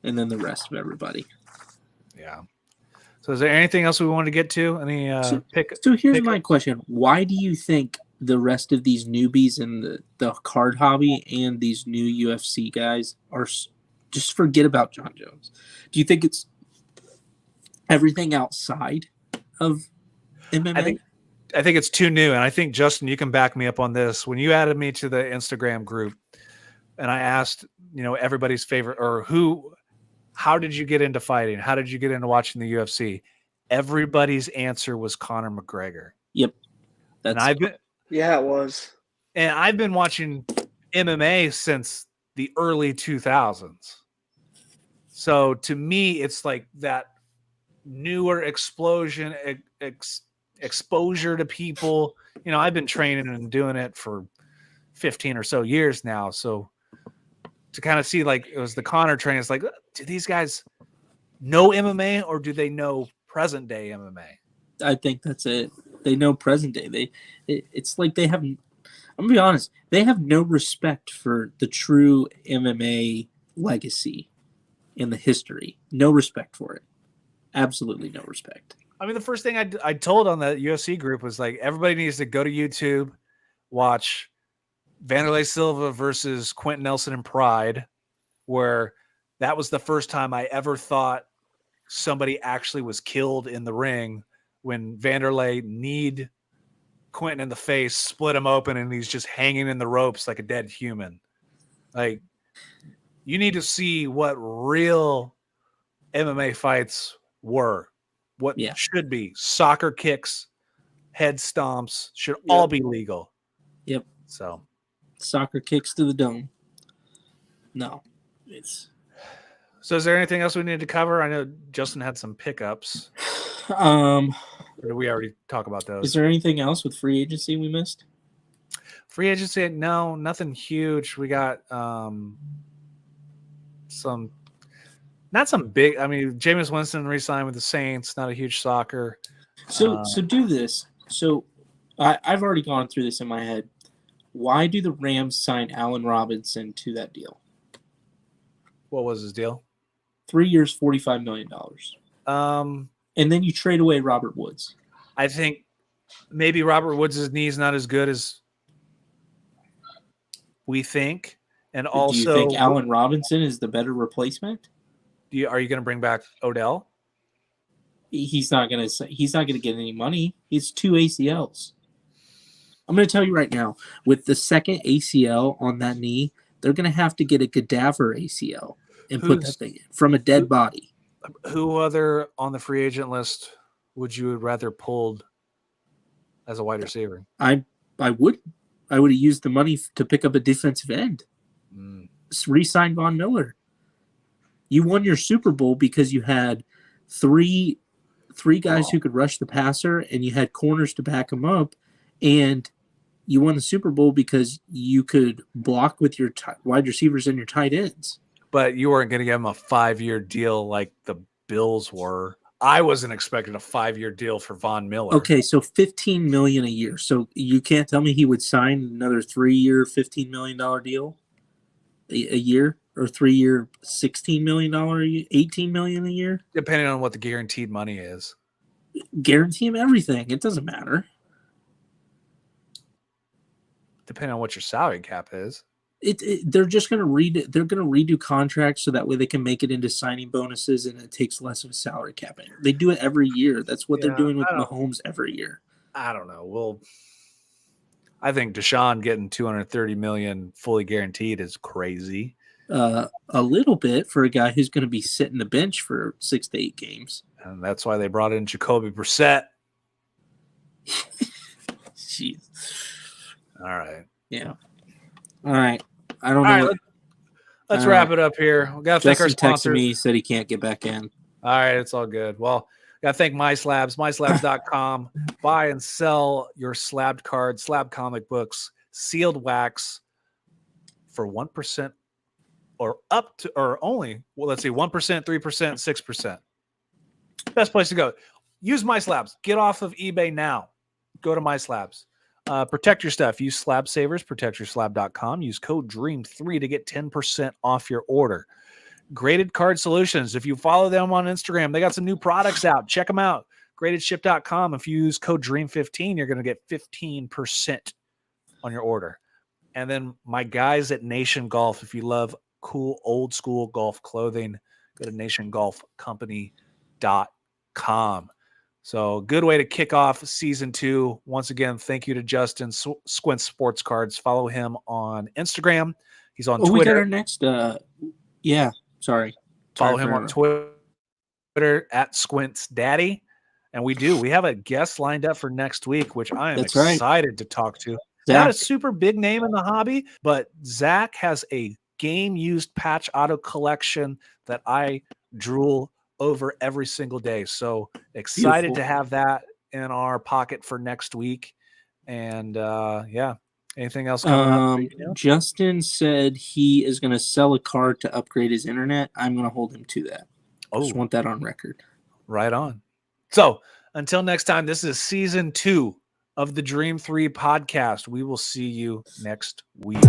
Speaker 2: and then the rest of everybody.
Speaker 1: Yeah. So is there anything else we want to get to?
Speaker 2: So here's my question. Why do you think the rest of these newbies in the card hobby and these new UFC guys are just forget about John Jones? Do you think it's everything outside of MMA?
Speaker 1: I think it's too new. And I think, Justin, you can back me up on this. When you added me to the Instagram group and I asked, everybody's favorite how did you get into fighting? How did you get into watching the UFC? Everybody's answer was Conor McGregor.
Speaker 2: Yep.
Speaker 3: It was.
Speaker 1: And I've been watching MMA since the early 2000s. So to me, it's like that newer exposure to people. I've been training and doing it for 15 or so years now. So to kind of see, it was the Conor training. It's like, do these guys know MMA or do they know present day MMA?
Speaker 2: I think that's it. They know present day. It's like they have. I'm gonna be honest. They have no respect for the true MMA legacy in the history. No respect for it. Absolutely no respect.
Speaker 1: The first thing I told on the UFC group was everybody needs to go to YouTube, watch Vanderlei Silva versus Quentin Nelson in Pride, where that was the first time I ever thought somebody actually was killed in the ring when Vanderlei kneed Quentin in the face, split him open, and he's just hanging in the ropes like a dead human. You need to see what real MMA fights were. what should be soccer kicks, head stomps should all be legal.
Speaker 2: Yep.
Speaker 1: So
Speaker 2: soccer kicks to the dome. No, it's.
Speaker 1: So is there anything else we need to cover? I know Justin had some pickups. Or did we already talk about those?
Speaker 2: Is there anything else with free agency we missed?
Speaker 1: Free agency, no, nothing huge. We got not some big. I mean, Jameis Winston re-signed with the Saints. Not a huge soccer.
Speaker 2: So do this. So I've already gone through this in my head. Why do the Rams sign Allen Robinson to that deal?
Speaker 1: What was his deal?
Speaker 2: 3 years, $45 million. And then you trade away Robert Woods.
Speaker 1: I think maybe Robert Woods' knee's not as good as we think. And also,
Speaker 2: do you think Allen Robinson is the better replacement?
Speaker 1: Are you going to bring back Odell?
Speaker 2: He's not going to get any money. It's 2 ACLs. I'm going to tell you right now, with the second ACL on that knee, they're going to have to get a cadaver ACL and put that thing in from a dead body.
Speaker 1: Who other on the free agent list would you rather pulled as a wide receiver?
Speaker 2: I would have used the money to pick up a defensive end. Re-sign Von Miller. You won your Super Bowl because you had three guys who could rush the passer, and you had corners to back them up, and you won the Super Bowl because you could block with your wide receivers and your tight ends.
Speaker 1: But you weren't going to give him a 5-year deal like the Bills were. I wasn't expecting a 5-year deal for Von Miller.
Speaker 2: Okay, so $15 million a year. So you can't tell me he would sign another 3-year, $15 million deal a year, or 3-year, $16 million a year, $18 million a year?
Speaker 1: Depending on what the guaranteed money is.
Speaker 2: Guarantee him everything. It doesn't matter.
Speaker 1: Depending on what your salary cap is.
Speaker 2: They're just going to redo contracts so that way they can make it into signing bonuses and it takes less of a salary cap. They do it every year. That's what they're doing with Mahomes every year.
Speaker 1: I don't know. I think Deshaun getting $230 million fully guaranteed is crazy.
Speaker 2: A little bit for a guy who's going to be sitting the bench for 6 to 8 games.
Speaker 1: And that's why they brought in Jacoby Brissett.
Speaker 2: Jeez.
Speaker 1: All right.
Speaker 2: Yeah. All right. I don't know.
Speaker 1: Right, let's wrap it up here. We got to thank our sponsors.
Speaker 2: Texted me, said he can't get back in.
Speaker 1: All right, it's all good. Well, got to thank MySlabs, MySlabs.com. Buy and sell your slabbed cards, slab comic books, sealed wax for 1% or up to, or only, well, let's see, 1%, 3%, 6%. Best place to go. Use MySlabs. Get off of eBay now. Go to MySlabs. Protect your stuff. Use Slab Savers. ProtectYourSlab.com. Use code DREAM3 to get 10% off your order. Graded Card Solutions. If you follow them on Instagram, they got some new products out. Check them out. GradedShip.com. If you use code DREAM15, you're going to get 15% on your order. And then my guys at Nation Golf. If you love cool old school golf clothing, go to nationgolfcompany.com. So good way to kick off season 2. Once again, thank you to Justin, SquintsSportsCards. Follow him on Instagram. He's on Twitter.
Speaker 2: We got our next,
Speaker 1: Follow him on Twitter at SquintsDaddy. And we have a guest lined up for next week, which I am excited to talk to. Zach. Not a super big name in the hobby, but Zach has a game-used patch auto collection that I drool over every single day. So excited to have that in our pocket for next week. And anything else coming up?
Speaker 2: Justin said he is going to sell a card to upgrade his internet. I'm going to hold him to that. I just want that on record.
Speaker 1: Right on. So until next time, this is season 2 of the Dream 3 podcast. We will see you next week.